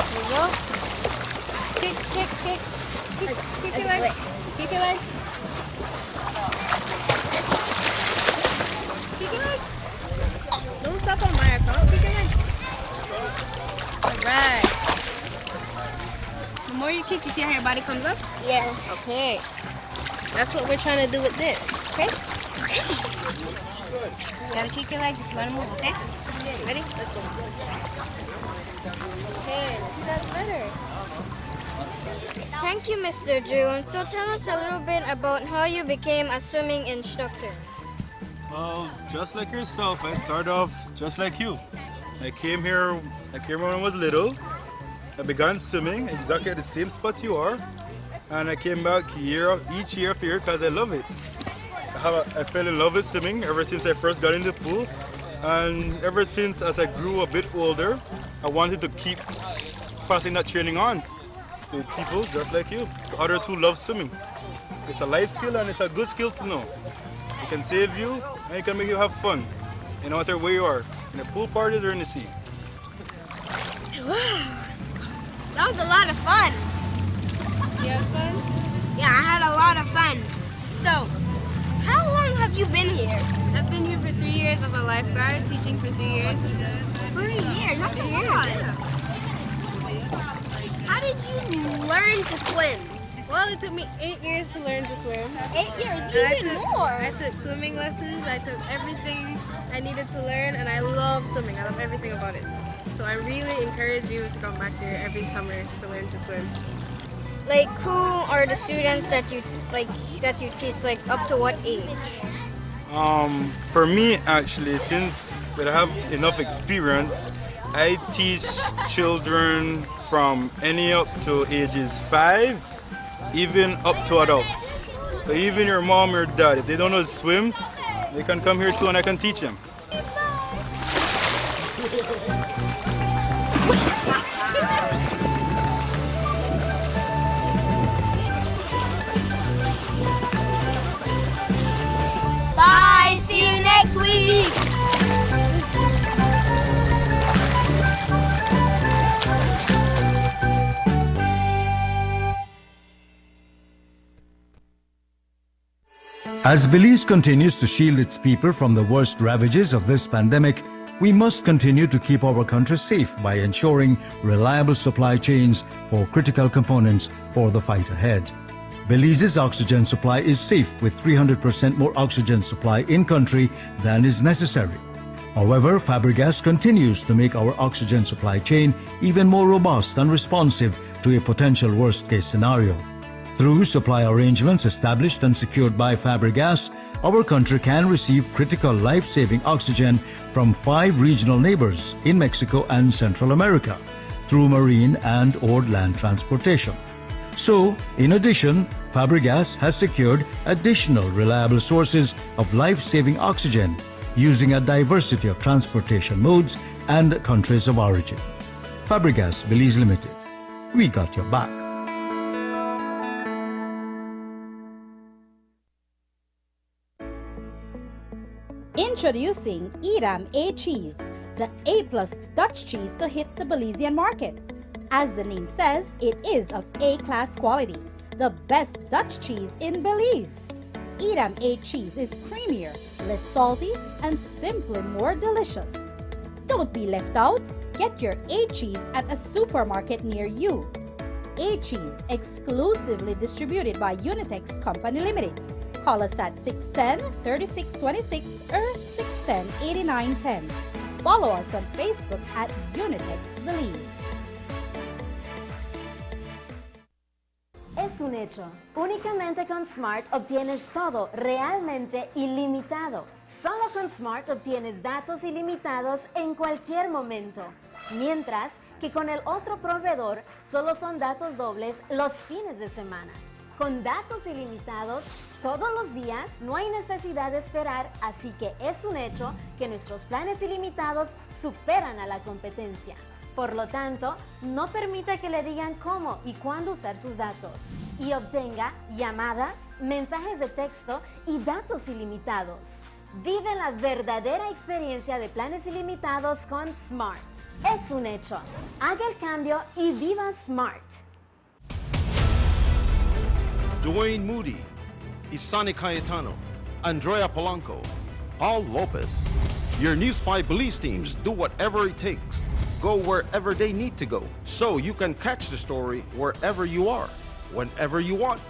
Speaker 15: you go. Kick, kick, kick. Kick your legs. Kick your legs. Kick your legs. Don't stop on my account. Kick your legs. Alright. The more you kick, you see how your body comes up?
Speaker 3: Yeah.
Speaker 15: Okay. That's what we're trying to do with this. Okay? You gotta kick your legs if you want to move, okay? Ready? Let's go. Okay, let's see that better.
Speaker 4: Thank you, Mr. June. So tell us a little bit about how you became a swimming instructor.
Speaker 23: Well, just like yourself, I started off just like you. I came here when I was little. I began swimming exactly at the same spot you are. and I came back each year after year because I love it. I fell in love with swimming ever since I first got in the pool, and ever since as I grew a bit older, I wanted to keep passing that training on to people just like you, to others who love swimming. It's a life skill and it's a good skill to know. It can save you and it can make you have fun, no matter where you are, in the pool parties or in the sea.
Speaker 3: That was a lot of fun.
Speaker 15: You had fun?
Speaker 3: Yeah, I had a lot of fun. So, how long have you been here?
Speaker 15: I've been here for 3 years as a lifeguard, teaching for 3 years.
Speaker 3: 3 years? That's a lot. How did you learn to swim?
Speaker 15: Well, it took me 8 years to learn to swim.
Speaker 3: 8 years? Even more.
Speaker 15: I took swimming lessons. I took everything I needed to learn, and I love swimming. I love everything about it. So I really encourage you to come back here every summer to learn to swim.
Speaker 4: Like, who are the students that you teach? Like, up to what age?
Speaker 23: For me, actually, since I have enough experience, I teach children from any up to ages 5, even up to adults. So even your mom or dad, if they don't know how to swim, they can come here too and I can teach them.
Speaker 3: Bye, see you next week.
Speaker 11: As Belize continues to shield its people from the worst ravages of this pandemic, we must continue to keep our country safe by ensuring reliable supply chains for critical components for the fight ahead. Belize's oxygen supply is safe with 300% more oxygen supply in country than is necessary. However, Fabregas continues to make our oxygen supply chain even more robust and responsive to a potential worst-case scenario. Through supply arrangements established and secured by Fabregas, our country can receive critical life-saving oxygen from 5 regional neighbors in Mexico and Central America through marine and/or land transportation. So, in addition, Fabregas has secured additional reliable sources of life-saving oxygen using a diversity of transportation modes and countries of origin. Fabregas Belize Limited. We got your back.
Speaker 5: Introducing Edam A cheese, the A+ Dutch cheese to hit the Belizean market. As the name says, it is of A-class quality, the best Dutch cheese in Belize. Edam A cheese is creamier, less salty, and simply more delicious. Don't be left out. Get your A cheese at a supermarket near you. A cheese, exclusively distributed by Unitex Company Limited. Call us at 610-3626 or 610-8910. Follow us on Facebook at Unitex Belize.
Speaker 7: Es un hecho. Únicamente con Smart obtienes todo realmente ilimitado. Solo con Smart obtienes datos ilimitados en cualquier momento. Mientras que con el otro proveedor solo son datos dobles los fines de semana. Con datos ilimitados todos los días no hay necesidad de esperar, así que es un hecho que nuestros planes ilimitados superan a la competencia. Por lo tanto, no permita que le digan cómo y cuándo usar sus datos y obtenga llamadas, mensajes de texto y datos ilimitados. Vive la verdadera experiencia de planes ilimitados con Smart. Es un hecho. Haga el cambio y viva Smart.
Speaker 13: Dwayne Moody, Isani Cayetano, Andrea Polanco, Paul Lopez. Your News 5 Belize teams do whatever it takes. Go wherever they need to go, so you can catch the story wherever you are, whenever you want,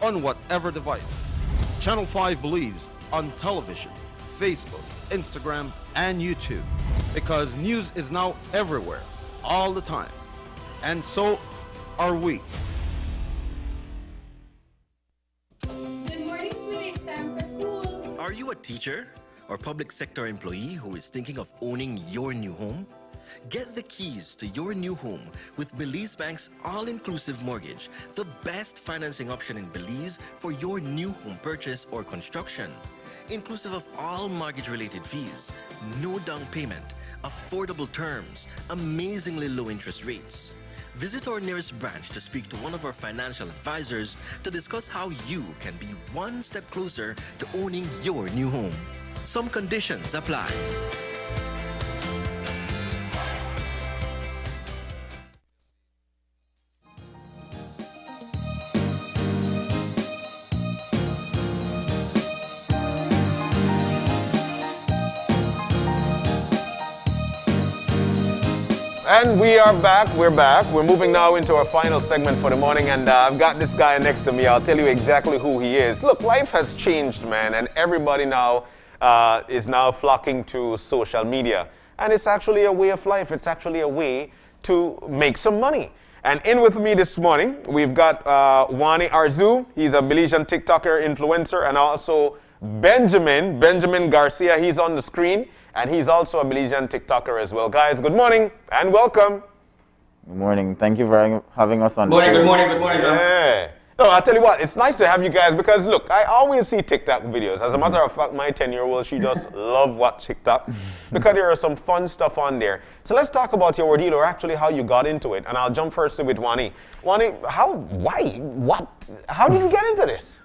Speaker 13: on whatever device. Channel 5 Belize on television, Facebook, Instagram, and YouTube. Because news is now everywhere, all the time. And so are we.
Speaker 21: Good morning, sweetie. It's time for school.
Speaker 6: Are you a teacher or public sector employee who is thinking of owning your new home? Get the keys to your new home with Belize Bank's all-inclusive mortgage, the best financing option in Belize for your new home purchase or construction. Inclusive of all mortgage-related fees, no down payment, affordable terms, amazingly low interest rates. Visit our nearest branch to speak to one of our financial advisors to discuss how you can be one step closer to owning your new home. Some conditions apply.
Speaker 2: And we are back. We're back. We're moving now into our final segment for the morning, and I've got this guy next to me. I'll tell you exactly who he is. Look, life has changed, man, and everybody now is now flocking to social media. And it's actually a way of life. It's actually a way to make some money. And in with me this morning, we've got Wani Arzu. He's a Belizean TikToker, influencer, and also Benjamin Garcia. He's on the screen. And he's also a Belizean TikToker as well. Guys, good morning and welcome.
Speaker 10: Good morning. Thank you for having us on the show.
Speaker 2: Good morning. Yeah. No, I'll tell you what, it's nice to have you guys because, look, I always see TikTok videos. As a matter of fact, my 10-year-old, she just love watch TikTok because there are some fun stuff on there. So let's talk about your ordeal, or actually how you got into it. And I'll jump first with Wani. Wani, how did you get into this?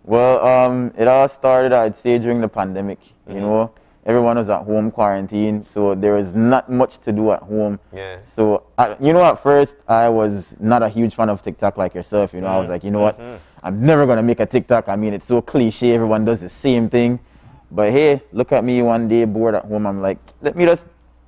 Speaker 10: Well, it all started, I'd say, during the pandemic, you know. Everyone was at home quarantine, so there was not much to do at home.
Speaker 2: Yeah.
Speaker 10: So, at first, I was not a huge fan of TikTok like yourself. I was like, you know what? I'm never going to make a TikTok. I mean, it's so cliche. Everyone does the same thing. But hey, look at me one day, bored at home. I'm like, let me just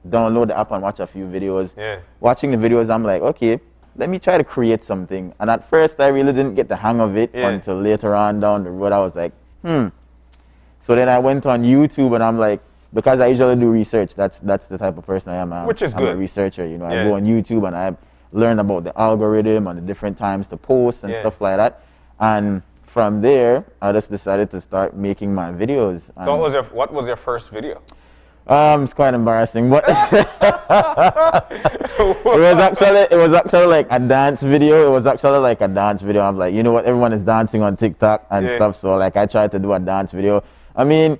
Speaker 10: download the app and watch a few videos.
Speaker 2: Yeah.
Speaker 10: Watching the videos, I'm like, okay, let me try to create something. And at first, I really didn't get the hang of it until later on down the road. I was like, So then I went on YouTube and I'm like, because I usually do research, that's the type of person I am.
Speaker 2: Which is
Speaker 10: I'm
Speaker 2: good.
Speaker 10: a researcher, I go on YouTube and I learn about the algorithm and the different times to post and stuff like that. And from there, I just decided to start making my videos.
Speaker 2: So what was your first video?
Speaker 10: It's quite embarrassing, but it was actually like a dance video. I'm like, you know what, everyone is dancing on TikTok and stuff, so like I tried to do a dance video. I mean,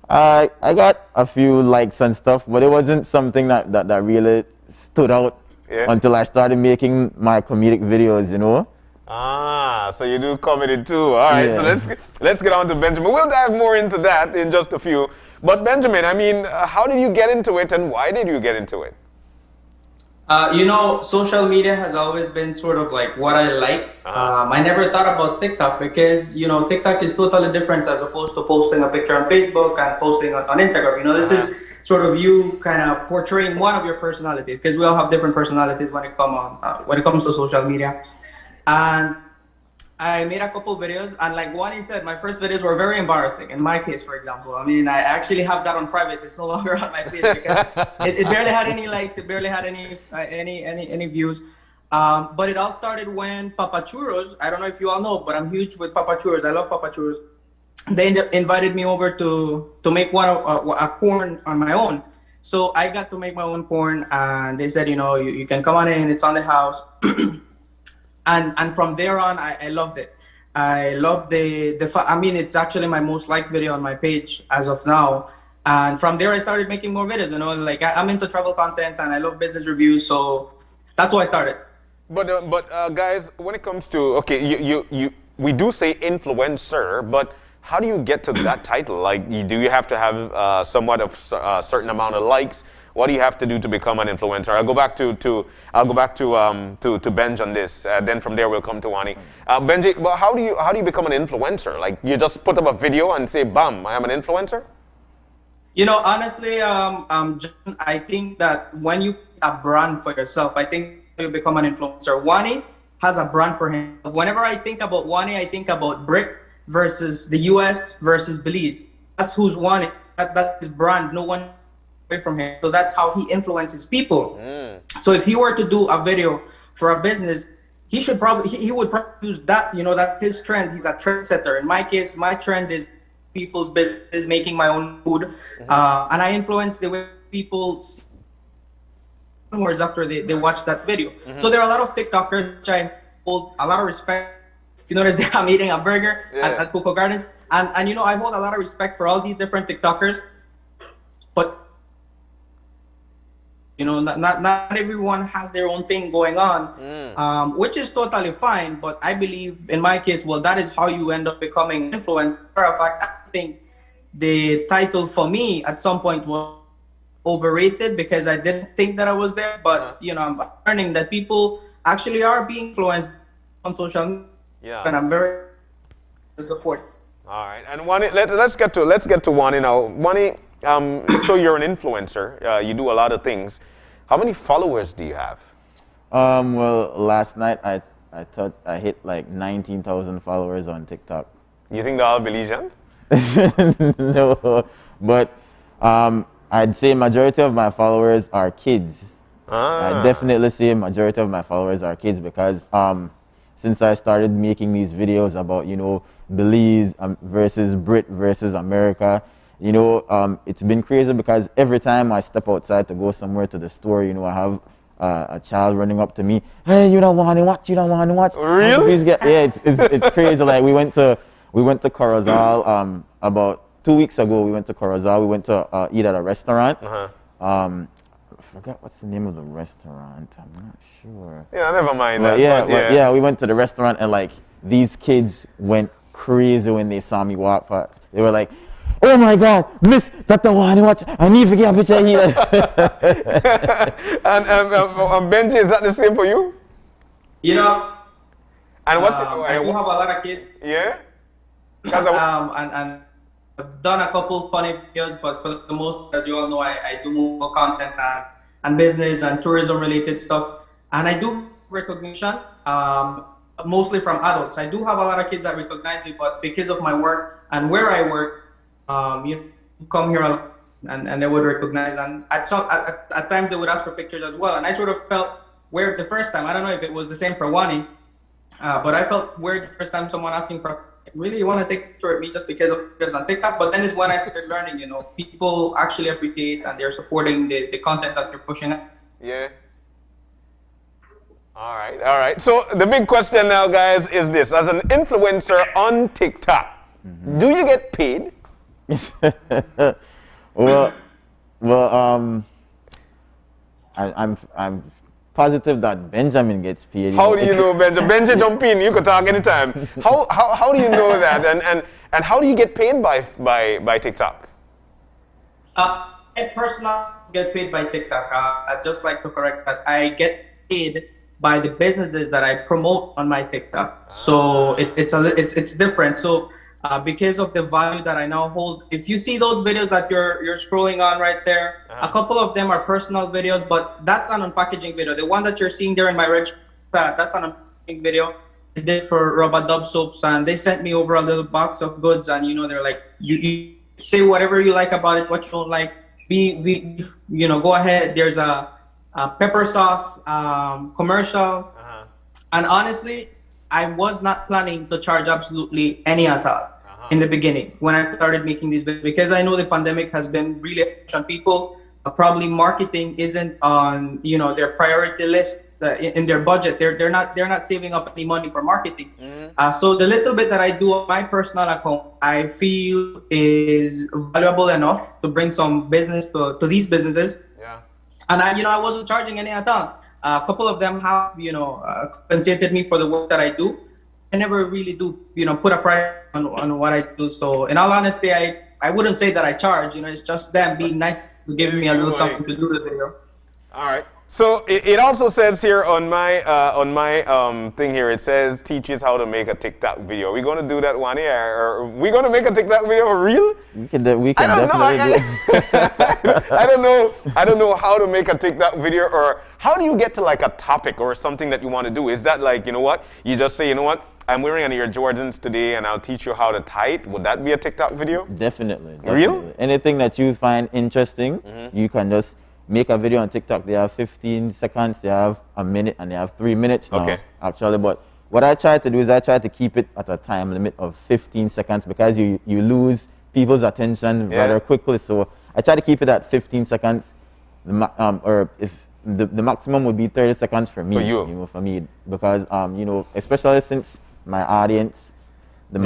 Speaker 10: I got a few likes and stuff, but it wasn't something that really stood out until I started making my comedic videos,
Speaker 2: So you do comedy too. All right, so let's get on to Benjamin. We'll dive more into that in just a few. But Benjamin, I mean, how did you get into it and why did you get into it?
Speaker 14: Social media has always been sort of like what I like. I never thought about TikTok because, TikTok is totally different as opposed to posting a picture on Facebook and posting on Instagram. This is sort of you kind of portraying one of your personalities because we all have different personalities when it comes to social media. And I made a couple videos, and like Wani said, my first videos were very embarrassing. In my case, for example, I mean, I actually have that on private. It's no longer on my page because it barely had any likes. It barely had any views. But it all started when Papa Churros. I don't know if you all know, but I'm huge with Papa Churros. I love Papa Churros. They invited me over to make a corn on my own. So I got to make my own corn, and they said, you can come on in. It's on the house. And from there on, I loved it. I loved it's actually my most liked video on my page as of now. And from there, I started making more videos, I'm into travel content and I love business reviews. So that's why I started.
Speaker 2: But guys, when it comes to, we do say influencer, but how do you get to that title? Like, do you have to have somewhat of a certain amount of likes? What do you have to do to become an influencer? I'll go back to Benj on this. Then from there we'll come to Wani. Benji, well, how do you become an influencer? Like, you just put up a video and say, "Bam, I am an influencer."
Speaker 14: Honestly, I think that when you a brand for yourself, I think you become an influencer. Wani has a brand for him. Whenever I think about Wani, I think about Brit versus the US versus Belize. That's who's Wani. That's his brand. No one away from him. So that's how he influences people. So if he were to do a video for a business, he would probably use that, that's his trend. He's a trendsetter. In my case, my trend is people's business, making my own food. And I influence the way people see onwards after they watch that video. So there are a lot of TikTokers which I hold a lot of respect. If you notice, I'm eating a burger at Cocoa Gardens. And you know, I hold a lot of respect for all these different TikTokers. But you know, not everyone has their own thing going on, which is totally fine. But I believe, in my case, well, that is how you end up becoming an influencer. In fact, I think the title for me at some point was overrated because I didn't think that I was there. But you know, I'm learning that people actually are being influenced on social media, and I'm very support.
Speaker 2: All right, and Wani, let's get to Wani now. Wani, so you're an influencer. You do a lot of things. How many followers do you have?
Speaker 10: Well, last night I thought I hit like 19,000 followers on TikTok.
Speaker 2: You think they're all Belizean?
Speaker 10: No, but I'd say majority of my followers are kids. I definitely say majority of my followers are kids because since I started making these videos about, you know, Belize versus Brit versus America, you know, it's been crazy because every time I step outside to go somewhere to the store, you know, I have a child running up to me, hey, you don't want to watch, you don't want to watch.
Speaker 2: Really?
Speaker 10: Yeah, it's crazy. Like we went to Corozal about 2 weeks ago. We went to Corozal. We went to eat at a restaurant. I forgot what's the name of the restaurant. I'm not sure.
Speaker 2: Yeah, never mind.
Speaker 10: But yeah, we went to the restaurant and like these kids went crazy when they saw me walk past. They were like, oh my God, Miss, that's the one watch. I need to get a picture here.
Speaker 2: And Benji, is that the same for you?
Speaker 14: You know,
Speaker 2: and what's
Speaker 14: I do have a lot of kids.
Speaker 2: Yeah.
Speaker 14: And I've done a couple funny videos, but for the most, as you all know, I do more content and business and tourism related stuff. And I do recognition, mostly from adults. I do have a lot of kids that recognize me, but because of my work and where I work, you come here and they would recognize. And at times they would ask for pictures as well. And I sort of felt weird the first time. I don't know if it was the same for Wani, but I felt weird the first time someone asking for, really, you want to take a picture of me just because of videos on TikTok? But then is when I started learning, you know, people actually appreciate and they're supporting the content that you're pushing.
Speaker 2: Yeah. All right. So the big question now, guys, is this. As an influencer on TikTok, do you get paid?
Speaker 10: I'm positive that Benjamin gets paid.
Speaker 2: How do you know, Benjamin? Benjamin, jump in. You can talk anytime. How do you know that? And how do you get paid by TikTok?
Speaker 14: I personally get paid by TikTok. I'd just like to correct that. I get paid by the businesses that I promote on my TikTok. So it's different. So because of the value that I now hold, if you see those videos that you're scrolling on right there, a couple of them are personal videos, but that's an unpackaging video. The one that you're seeing there in my red, that's an unpackaging video I did for Rub-a-Dub soaps, and they sent me over a little box of goods, and you know, they're like, you say whatever you like about it, what you don't like. You know, go ahead. There's a pepper sauce commercial, and honestly, I was not planning to charge absolutely any at all in the beginning when I started making these videos, because I know the pandemic has been really on people. Probably marketing isn't on, you know, their priority list in their budget. They're not saving up any money for marketing. So the little bit that I do on my personal account, I feel is valuable enough to bring some business to these businesses.
Speaker 2: Yeah.
Speaker 14: And I wasn't charging any at all. A couple of them have, you know, compensated me for the work that I do. I never really do, you know, put a price on what I do. So in all honesty, I wouldn't say that I charge. You know, it's just them being nice to give me a little something to do the video.
Speaker 2: All right. So it also says here on my thing here, it says teaches how to make a TikTok video. Are we going to do that, Wani? Or are we going to make a TikTok video for real?
Speaker 10: We can definitely do it.
Speaker 2: I don't know how to make a TikTok video, or how do you get to like a topic or something that you want to do? Is that like, you know what? You just say, you know what? I'm wearing an Air Jordans today and I'll teach you how to tie it. Would that be a TikTok video?
Speaker 10: Definitely.
Speaker 2: Real?
Speaker 10: Anything that you find interesting, you can just make a video on TikTok. They have 15 seconds, they have a minute, and they have 3 minutes now, actually. But what I try to do is I try to keep it at a time limit of 15 seconds because you lose people's attention rather quickly. So I try to keep it at 15 seconds, or if the maximum would be 30 seconds for me.
Speaker 2: For you.
Speaker 10: You know, for me, because you know, especially since my audience, the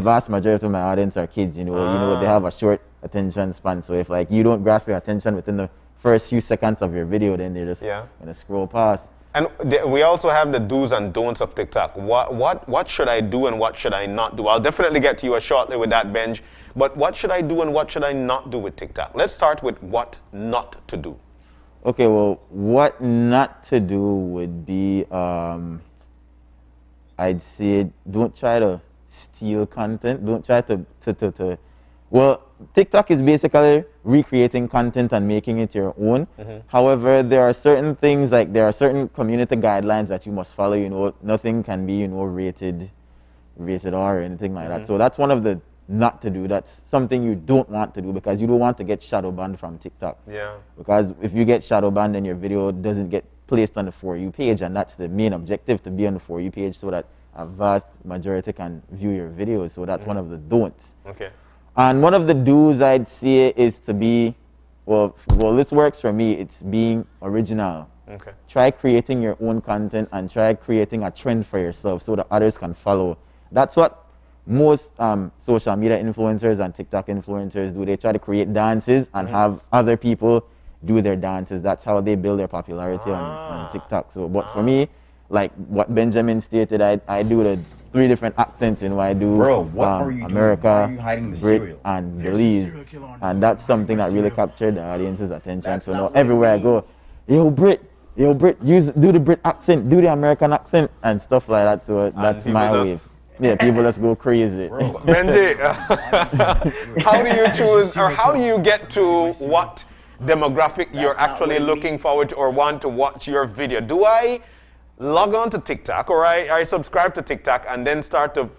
Speaker 10: vast majority of my audience are kids. You know, they have a short attention span. So if like you don't grasp their attention within the first few seconds of your video, then they're just gonna scroll past.
Speaker 2: And we also have the do's and don'ts of TikTok. What should I do and what should I not do? I'll definitely get to you shortly with that, Benj. But what should I do and what should I not do with TikTok? Let's start with what not to do.
Speaker 10: Okay, well, what not to do would be, I'd say, don't try to steal content. Don't try to well, TikTok is basically recreating content and making it your own. However, there are certain things, like there are certain community guidelines that you must follow. You know, nothing can be, you know, rated R or anything like that. So that's one of the not to do. That's something you don't want to do because you don't want to get shadow banned from TikTok.
Speaker 2: Yeah.
Speaker 10: Because if you get shadow banned, then your video doesn't get placed on the For You page, and that's the main objective, to be on the For You page so that a vast majority can view your videos. So that's one of the don'ts.
Speaker 2: Okay.
Speaker 10: And one of the do's I'd say is to be, well, this works for me, it's being original.
Speaker 2: Okay.
Speaker 10: Try creating your own content and try creating a trend for yourself so that others can follow. That's what most social media influencers and TikTok influencers do. They try to create dances and have other people do their dances. That's how they build their popularity on TikTok. So, but for me, like what Benjamin stated, I do the 3 different accents. You know, I do America, Brit, and Belize, and that's something that really captured the audience's attention. So now everywhere I go, yo Brit, do the Brit accent, do the American accent, and stuff like that. So that's my way. Yeah, people just go crazy.
Speaker 2: Benji, how do you choose, or how do you get to what demographic you're actually looking forward to or want to watch your video? Do I log on to TikTok, or I subscribe to TikTok and then start to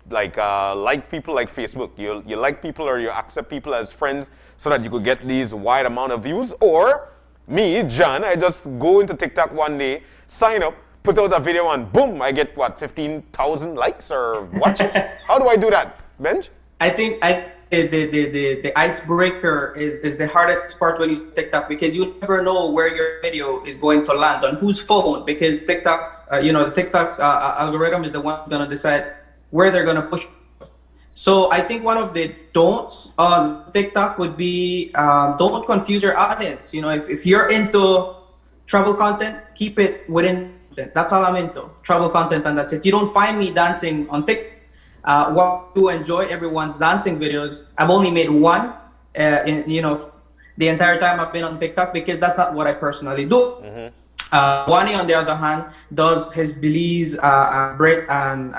Speaker 2: like people like Facebook? You like people or you accept people as friends so that you could get these wide amount of views? Or me, John, I just go into TikTok one day, sign up, put out a video and boom, I get what, 15,000 likes or watches? How do I do that, Benj?
Speaker 14: I think the icebreaker is the hardest part when you use TikTok, because you never know where your video is going to land, on whose phone, because TikTok's, the TikTok's algorithm is the one going to decide where they're going to push. So I think one of the don'ts on TikTok would be don't confuse your audience. You know, if you're into travel content, keep it within. That's all I'm into, travel content, and that's it. You don't find me dancing on TikTok. What to enjoy everyone's dancing videos. I've only made one, the entire time I've been on TikTok, because that's not what I personally do. Wani, on the other hand, does his Belize, Brit, and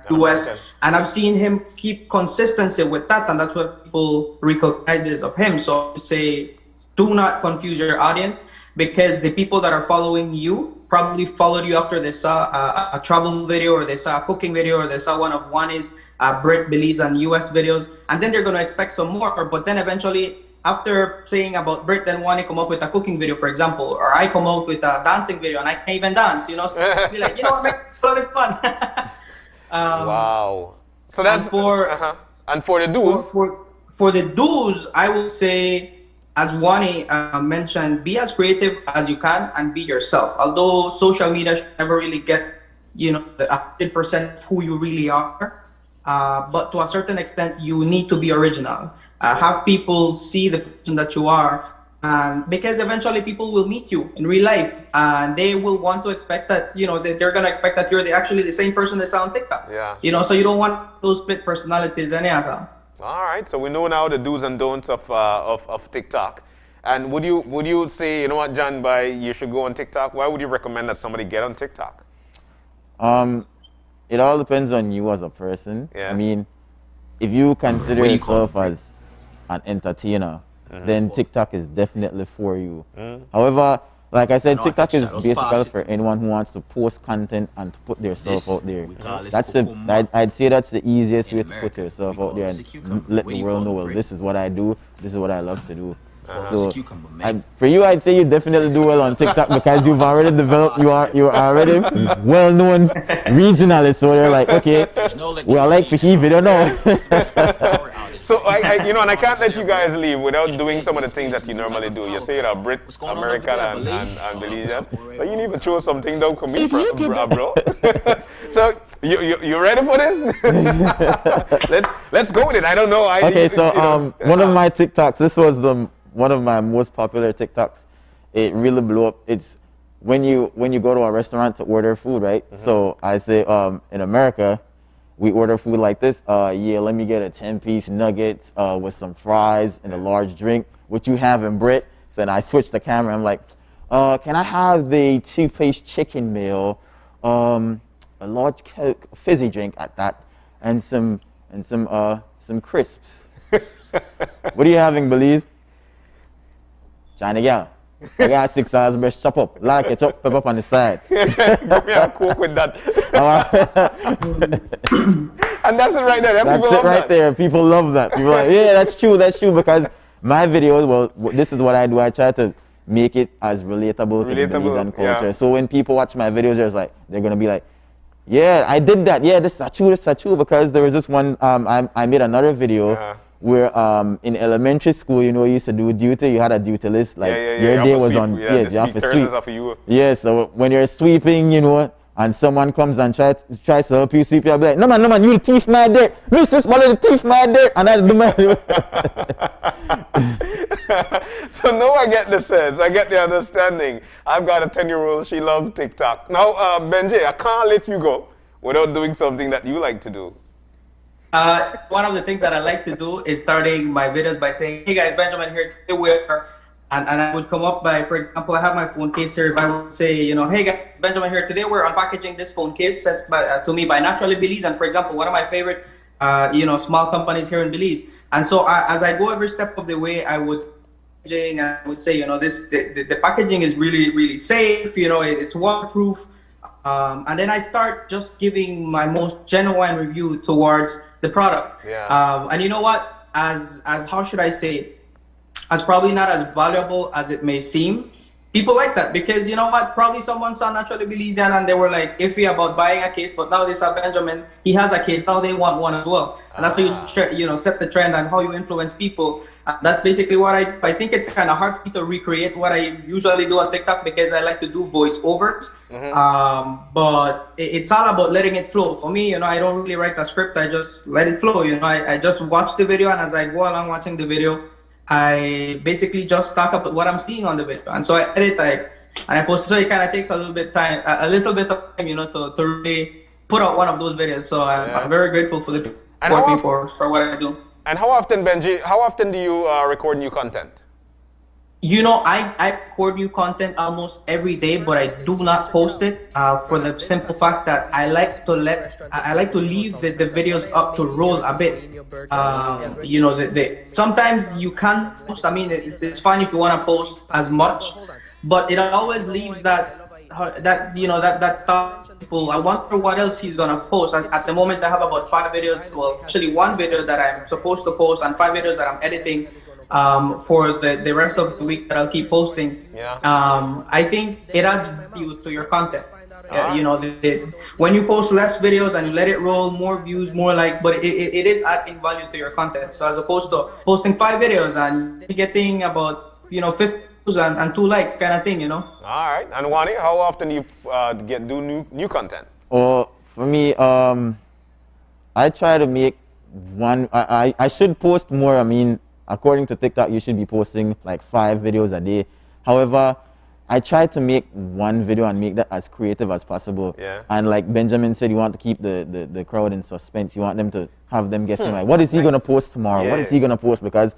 Speaker 14: US, and I've seen him keep consistency with that, and that's what people recognize of him. So I would say, do not confuse your audience, because the people that are following you probably followed you after they saw a travel video, or they saw a cooking video, or they saw one of Wani's Brit, Belize, and US videos, and then they're going to expect some more. But then eventually, after saying about Brit, then Wani come up with a cooking video, for example, or I come out with a dancing video, and I can't even dance, so I'll be like, what, make it fun.
Speaker 2: Wow. So that's and for the do's?
Speaker 14: For the do's, I would say, as Wani mentioned, be as creative as you can and be yourself. Although social media should never really get, the 100% of who you really are. But to a certain extent, you need to be original. Have people see the person that you are. Because eventually people will meet you in real life, and they will want to expect that, they're going to expect that you're actually the same person they saw on TikTok.
Speaker 2: Yeah.
Speaker 14: So you don't want those split personalities any other.
Speaker 2: All right, so we know now the do's and don'ts of TikTok. And would you say, you know what, John, you should go on TikTok? Why would you recommend that somebody get on TikTok?
Speaker 10: It all depends on you as a person.
Speaker 2: Yeah.
Speaker 10: I mean, if you consider yourself as an entertainer, then TikTok is definitely for you. However, like I said, TikTok is basically for anyone who wants to post content and to put themselves out there. I'd say that's the easiest way to put yourself out there and let the world know, well, this is what I do, this is what I love to do. So for you, I'd say you definitely do well on TikTok, because you've already developed, you're already well-known regionally. So they're like, okay, well, I like for he video now.
Speaker 2: So and I can't let you guys leave without doing some of the things that you normally do. You say you're Brit, American, and Belizean. So you need to throw something down for me, bro. So you ready for this? let's go with it. I don't know.
Speaker 10: One of my TikToks. This was one of my most popular TikToks. It really blew up. It's when you go to a restaurant to order food, right? So I say in America, we order food like this. Yeah, let me get a 10-piece nuggets with some fries and a large drink. What you have in Brit? So then I switch the camera. I'm like, can I have the 2-piece chicken meal, a large Coke, fizzy drink at that, and some crisps. What are you having, Belize? China gal. I got 6 hours best chop up. A lot of ketchup, pepper on the side.
Speaker 2: Give me a Coke with that. And that's it right there.
Speaker 10: That's it right there. People love that. People are like, yeah, that's true, because my videos, well, this is what I do. I try to make it as relatable to the Belizean culture. So when people watch my videos, they're going to be like, yeah, I did that. Yeah, this is true, because there was this one, I made another video where in elementary school, you used to do duty. You had a duty list. Like your day was on. Yes, you have to sweep. Yeah, so when you're sweeping, and someone comes and tries to help you sweep, you'll be like, no man, you thief my dirt. Mrs. Molly, thief my dirt, and I do my.
Speaker 2: So now I get the sense. I get the understanding. I've got a 10-year-old. She loves TikTok. Now, Benji, I can't let you go without doing something that you like to do.
Speaker 14: One of the things that I like to do is starting my videos by saying, hey guys, Benjamin here today, and I would come up by, for example, I have my phone case here. If I would say, hey guys, Benjamin here today, we're unpackaging this phone case sent to me by Naturally Belize, and for example, one of my favorite, small companies here in Belize. And so as I go every step of the way, I would say, the packaging is really, really safe. It's waterproof. And then I start just giving my most genuine review towards the product. And you know what? As how should I say it? As probably not as valuable as it may seem. People like that because you know what? Probably someone saw Naturally Belizean and they were like iffy about buying a case, but now they saw Benjamin. He has a case. Now they want one as well. And that's how you set the trend and how you influence people. That's basically what I think it's kind of hard for me to recreate what I usually do on TikTok because I like to do voiceovers. But it's all about letting it flow. For me, I don't really write a script. I just let it flow. I just watch the video, and as I go along watching the video, I basically just talk about what I'm seeing on the video. And so I edit and I post it. So it kind of takes a little bit of time, to really put out one of ththose videos. So I'm very grateful for the people for what I do.
Speaker 2: And how often, Benji, do you record new content?
Speaker 14: I record new content almost every day, but I do not post it for the simple fact that I like to leave the videos up to roll a bit. Sometimes you can't post. I mean, it's fine if you want to post as much, but it always leaves that thought. People, I wonder what else he's gonna post. At the moment, I have about 5 videos. Well, actually, 1 video that I'm supposed to post and 5 videos that I'm editing for the rest of the week that I'll keep posting. I think it adds value to your content. When you post less videos and you let it roll, more views, more likes, but it is adding value to your content. So as opposed to posting 5 videos and getting about 50 views and 2 likes kind of thing, All
Speaker 2: right. And Wani, how often do you do new content?
Speaker 10: For me, I try to make one. I should post more. I mean, according to TikTok, you should be posting like 5 videos a day. However, I try to make 1 video and make that as creative as possible. And like Benjamin said, you want to keep the crowd in suspense. You want them to have them guessing like, what is he going to post tomorrow? What is he going to post? Because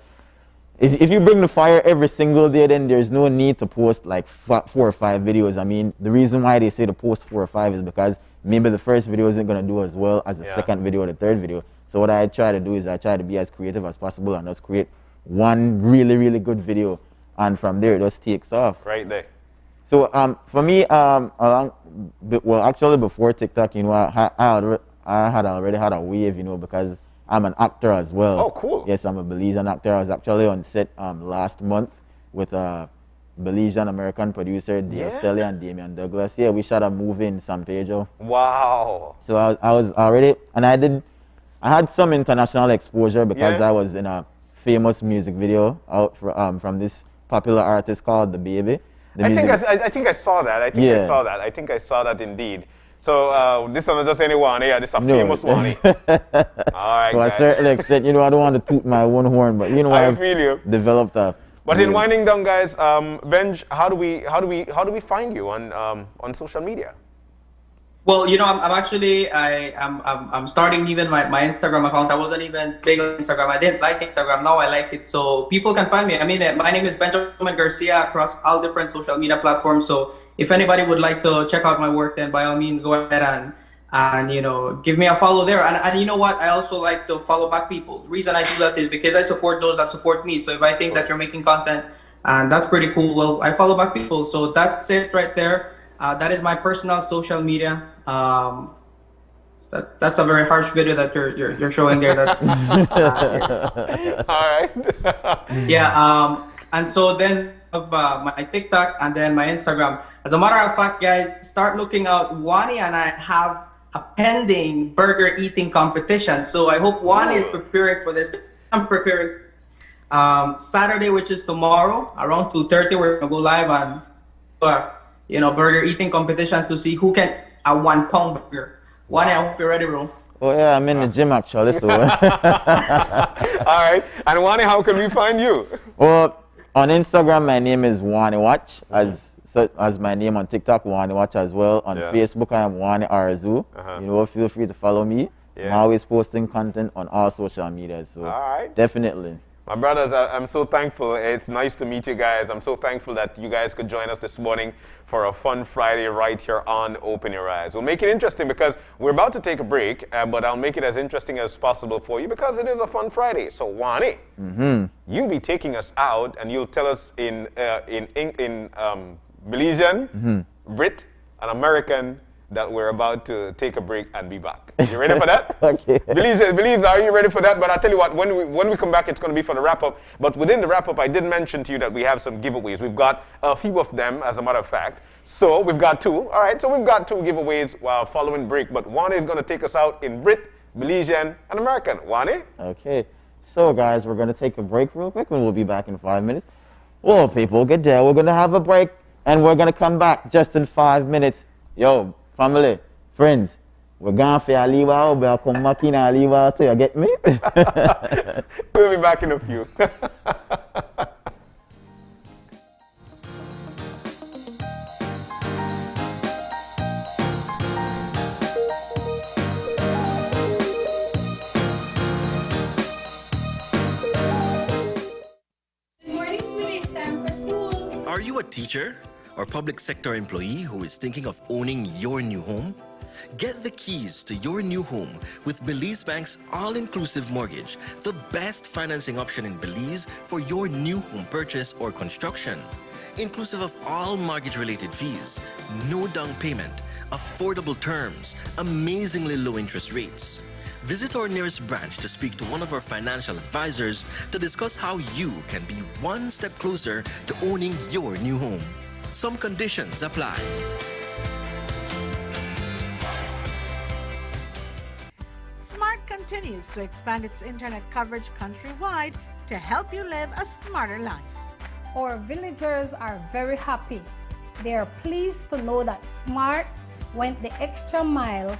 Speaker 10: if you bring the fire every single day, then there's no need to post like 4 or 5 videos. I mean, the reason why they say to post 4 or 5 is because maybe the first video isn't going to do as well as the second video or the third video. So what I try to do is I try to be as creative as possible and just create 1 really, really good video. And from there, it just takes off.
Speaker 2: Right there.
Speaker 10: So for me, actually before TikTok, I had already had a wave, because I'm an actor as well.
Speaker 2: Oh, cool.
Speaker 10: Yes, I'm a Belizean actor. I was actually on set last month with a Belizean American producer, Stelly and Damian Douglas. Yeah, we shot a movie in San Pedro.
Speaker 2: Wow.
Speaker 10: So I was already, and I I had some international exposure because
Speaker 2: Yeah.
Speaker 10: I was in a famous music video out from this popular artist called The Baby.
Speaker 2: I think I saw that. I think I saw that indeed. So this one is just anyone, yeah, this is a famous one. All right,
Speaker 10: to a certain extent, you know, I don't want to toot my own horn, but you know,
Speaker 2: I
Speaker 10: I've
Speaker 2: feel you.
Speaker 10: developed a.
Speaker 2: But in winding down, guys, Benj, how do we find you on social media?
Speaker 14: Well, you know, I'm starting even my Instagram account. I wasn't even big on Instagram. I didn't like Instagram. Now I like it. So people can find me. I mean, my name is Benjamin Garcia across all different social media platforms. So if anybody would like to check out my work, then by all means go ahead and you know, give me a follow there. And you know what? I also like to follow back people. The reason I do that is because I support those that support me. So if I think that you're making content and that's pretty cool, well, I follow back people. So that's it right there. That is my personal social media. That's a very harsh video that you're showing there. That's
Speaker 2: all right.
Speaker 14: Yeah. And so then of my TikTok and then my Instagram. As a matter of fact, guys, start looking out. Wani and I have a pending burger eating competition. So I hope Wani is preparing for this. I'm preparing. Saturday, which is tomorrow, around 2:30, we're gonna go live on, you know, burger eating competition to see who can a 1 pound burger. Wani, I hope you're ready, bro.
Speaker 10: Oh yeah, I'm in the gym actually. So.
Speaker 2: All right. And Wani, how can we find you?
Speaker 10: Well, on Instagram, my name is Wani Watch, as my name on TikTok, Wani Watch as well. On Facebook, I am Wani Arzu. You know, feel free to follow me. I'm always posting content on all social media, so definitely.
Speaker 2: My brothers, I'm so thankful. It's nice to meet you guys. I'm so thankful that you guys could join us this morning for a fun Friday right here on Open Your Eyes. We'll make it interesting because we're about to take a break, but I'll make it as interesting as possible for you because it is a fun Friday. So Wani, you'll be taking us out and you'll tell us in Belizean, Brit, and American that we're about to take a break and be back. You ready for that?
Speaker 10: Okay.
Speaker 2: Belize, are you ready for that? But I'll tell you what, when we come back, it's going to be for the wrap-up. But within the wrap-up, I did mention to you that we have some giveaways. We've got a few of them, as a matter of fact. So we've got 2. All right, so we've got 2 giveaways while following break. But Wani is going to take us out in Brit, Belizean, and American. Wani?
Speaker 10: Okay. So, guys, we're going to take a break real quick, and we'll be back in 5 minutes. Well, people, good day. We're going to have a break, and we're going to come back just in 5 minutes. Yo, family, friends, we're going for a leave out, we'll come back in and leave out too, you get me?
Speaker 2: We'll be back in a few.
Speaker 21: Good morning, sweetie. It's time for school.
Speaker 6: Are you a teacher or public sector employee who is thinking of owning your new home? Get the keys to your new home with Belize Bank's all-inclusive mortgage, the best financing option in Belize for your new home purchase or construction. Inclusive of all mortgage-related fees, no down payment, affordable terms, amazingly low interest rates. Visit our nearest branch to speak to one of our financial advisors to discuss how you can be one step closer to owning your new home. Some conditions apply.
Speaker 19: Smart continues to expand its internet coverage countrywide to help you live a smarter life.
Speaker 17: Our villagers are very happy. They are pleased to know that Smart went the extra mile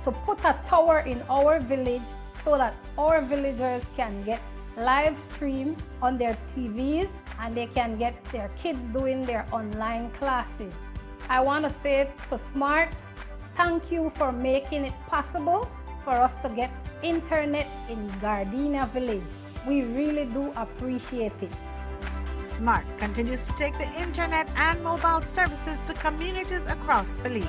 Speaker 17: to put a tower in our village so that our villagers can get live stream on their TVs and they can get their kids doing their online classes. I want to say to Smart, thank you for making it possible for us to get internet in Gardenia Village. We really do appreciate it.
Speaker 19: Smart continues to take the internet and mobile services to communities across Belize.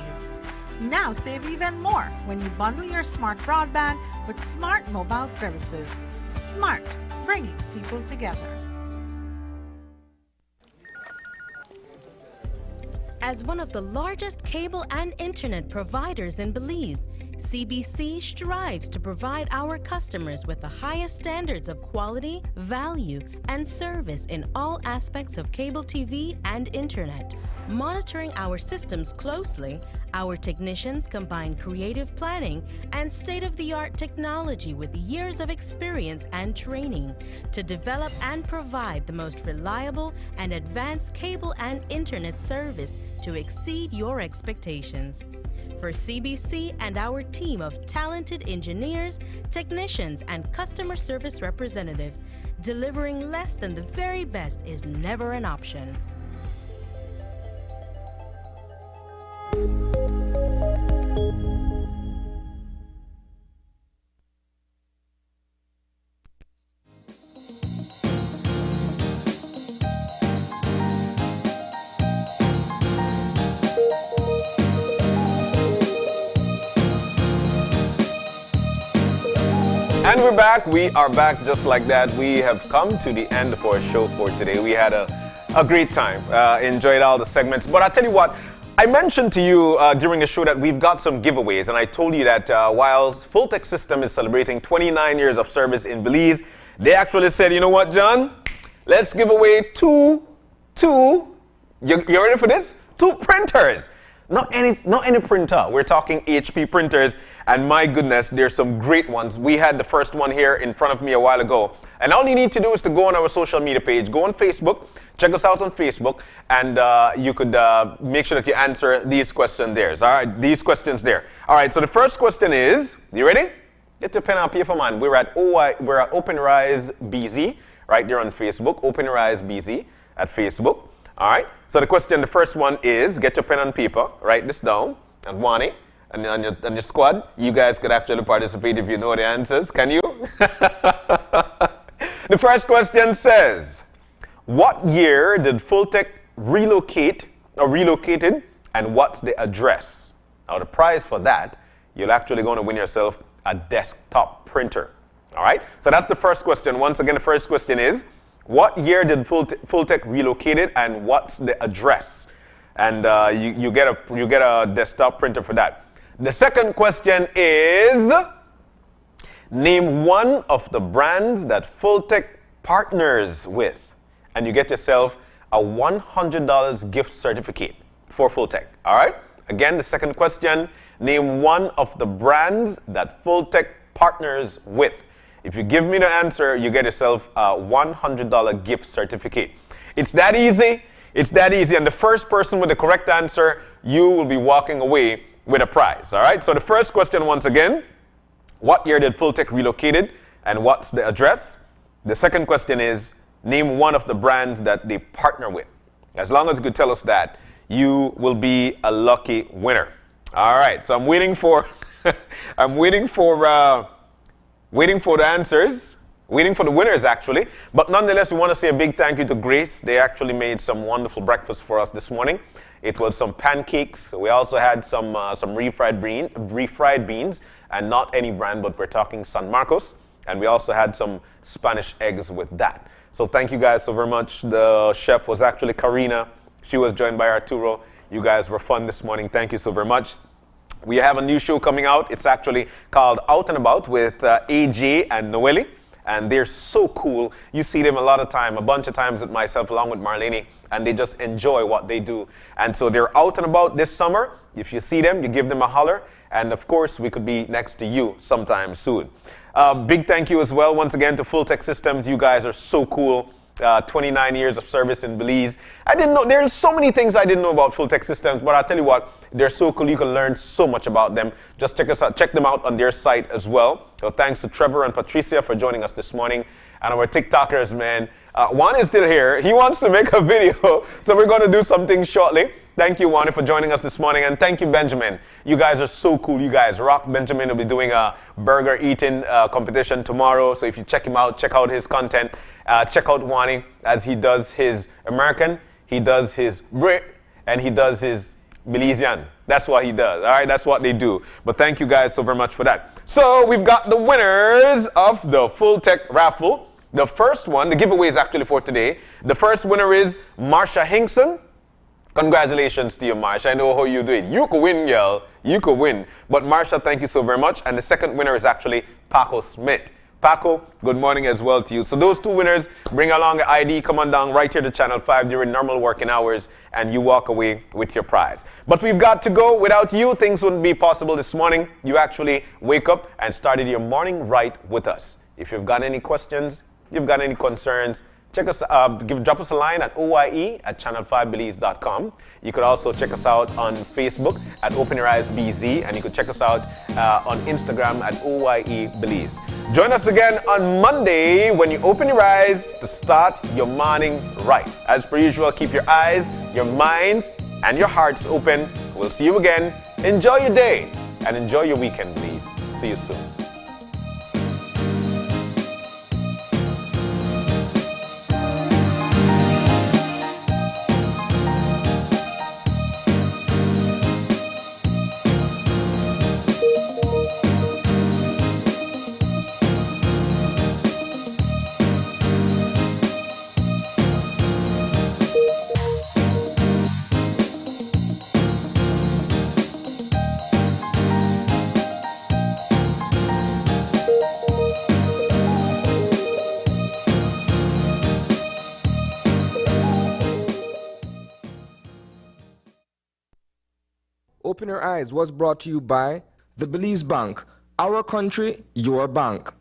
Speaker 19: Now save even more when you bundle your Smart broadband with Smart mobile services. Smart, bringing people together.
Speaker 12: As one of the largest cable and internet providers in Belize, CBC strives to provide our customers with the highest standards of quality, value, and service in all aspects of cable TV and internet. Monitoring our systems closely, our technicians combine creative planning and state-of-the-art technology with years of experience and training to develop and provide the most reliable and advanced cable and internet service to exceed your expectations. For CBC and our team of talented engineers, technicians, and customer service representatives, delivering less than the very best is never an option.
Speaker 2: And we're back. We are back just like that. We have come to the end of our show for today. We had a great time. Enjoyed all the segments. But I'll tell you what, I mentioned to you during the show that we've got some giveaways. And I told you that while Fulltech System is celebrating 29 years of service in Belize, they actually said, you know what, John? Let's give away two, you ready for this? 2 printers. Not any printer. We're talking HP printers, and my goodness, there's some great ones. We had the first one here in front of me a while ago, and all you need to do is to go on our social media page, go on Facebook, check us out on Facebook, and you could make sure that you answer these questions there. All right, these questions there. All right, so the first question is, you ready? Get your pen and paper, man. We're at OpenRise BZ right there on Facebook. OpenRise BZ at Facebook. All right. So the first one is, get your pen and paper, write this down, and Wani, and your squad, you guys could actually participate if you know the answers. Can you? The first question says, what year did Fulltech relocated, and what's the address? Now the prize for that, you're actually going to win yourself a desktop printer. All right. So that's the first question. Once again, the first question is, what year did Fulltech relocated, and what's the address? And you get a desktop printer for that. The second question is, name one of the brands that Fulltech partners with, and you get yourself a $100 gift certificate for Fulltech. All right. Again, the second question, name one of the brands that Fulltech partners with. If you give me the answer, you get yourself a $100 gift certificate. It's that easy. It's that easy. And the first person with the correct answer, you will be walking away with a prize. All right. So the first question, once again, what year did Fulltech relocated, and what's the address? The second question is, name one of the brands that they partner with. As long as you could tell us that, you will be a lucky winner. All right. So I'm waiting for, waiting for the answers, waiting for the winners actually. But nonetheless, we want to say a big thank you to Grace. They actually made some wonderful breakfast for us this morning. It was some pancakes. We also had some refried beans, and not any brand, but we're talking San Marcos. And we also had some Spanish eggs with that. So thank you guys so very much. The chef was actually Karina. She was joined by Arturo. You guys were fun this morning. Thank you so very much. We have a new show coming out. It's actually called Out and About with AJ and Noelle. And they're so cool. You see them a bunch of times with myself along with Marlene, and they just enjoy what they do. And so they're out and about this summer. If you see them, you give them a holler. And of course, we could be next to you sometime soon. Big thank you as well, once again, to Fulltech Systems. You guys are so cool. 29 years of service in Belize. I didn't know, there's so many things I didn't know about Fulltech Systems, but I'll tell you what, they're so cool. You can learn so much about them. Just check them out on their site as well. So thanks to Trevor and Patricia for joining us this morning. And our TikTokers, man. Juan is still here. He wants to make a video, so we're going to do something shortly. Thank you, Juan, for joining us this morning. And thank you, Benjamin. You guys are so cool. You guys rock. Benjamin will be doing a burger eating competition tomorrow. So if you check him out, check out his content. Check out Wani as he does his American, he does his Brit, and he does his Belizean. That's what he does. All right, that's what they do. But thank you guys so very much for that. So we've got the winners of the Fulltech raffle. The first one, the giveaway is actually for today. The first winner is Marsha Hinkson. Congratulations to you, Marsha. I know how you do it. You could win, girl. You could win. But Marsha, thank you so very much. And the second winner is actually Paco Smith. Paco, good morning as well to you. So those two winners, bring along an ID, come on down right here to Channel 5 during normal working hours, and you walk away with your prize. But we've got to go. Without you, things wouldn't be possible this morning. You actually wake up and started your morning right with us. If you've got any questions, you've got any concerns, check us, drop us a line at oye@channel5belize.com. You could also check us out on Facebook at Open Your Eyes BZ, and you could check us out on Instagram at OYE Belize. Join us again on Monday when you open your eyes to start your morning right. As per usual, keep your eyes, your minds, and your hearts open. We'll see you again. Enjoy your day and enjoy your weekend, please. See you soon.
Speaker 8: Open Your Eyes was brought to you by the Belize Bank. Our country, your bank.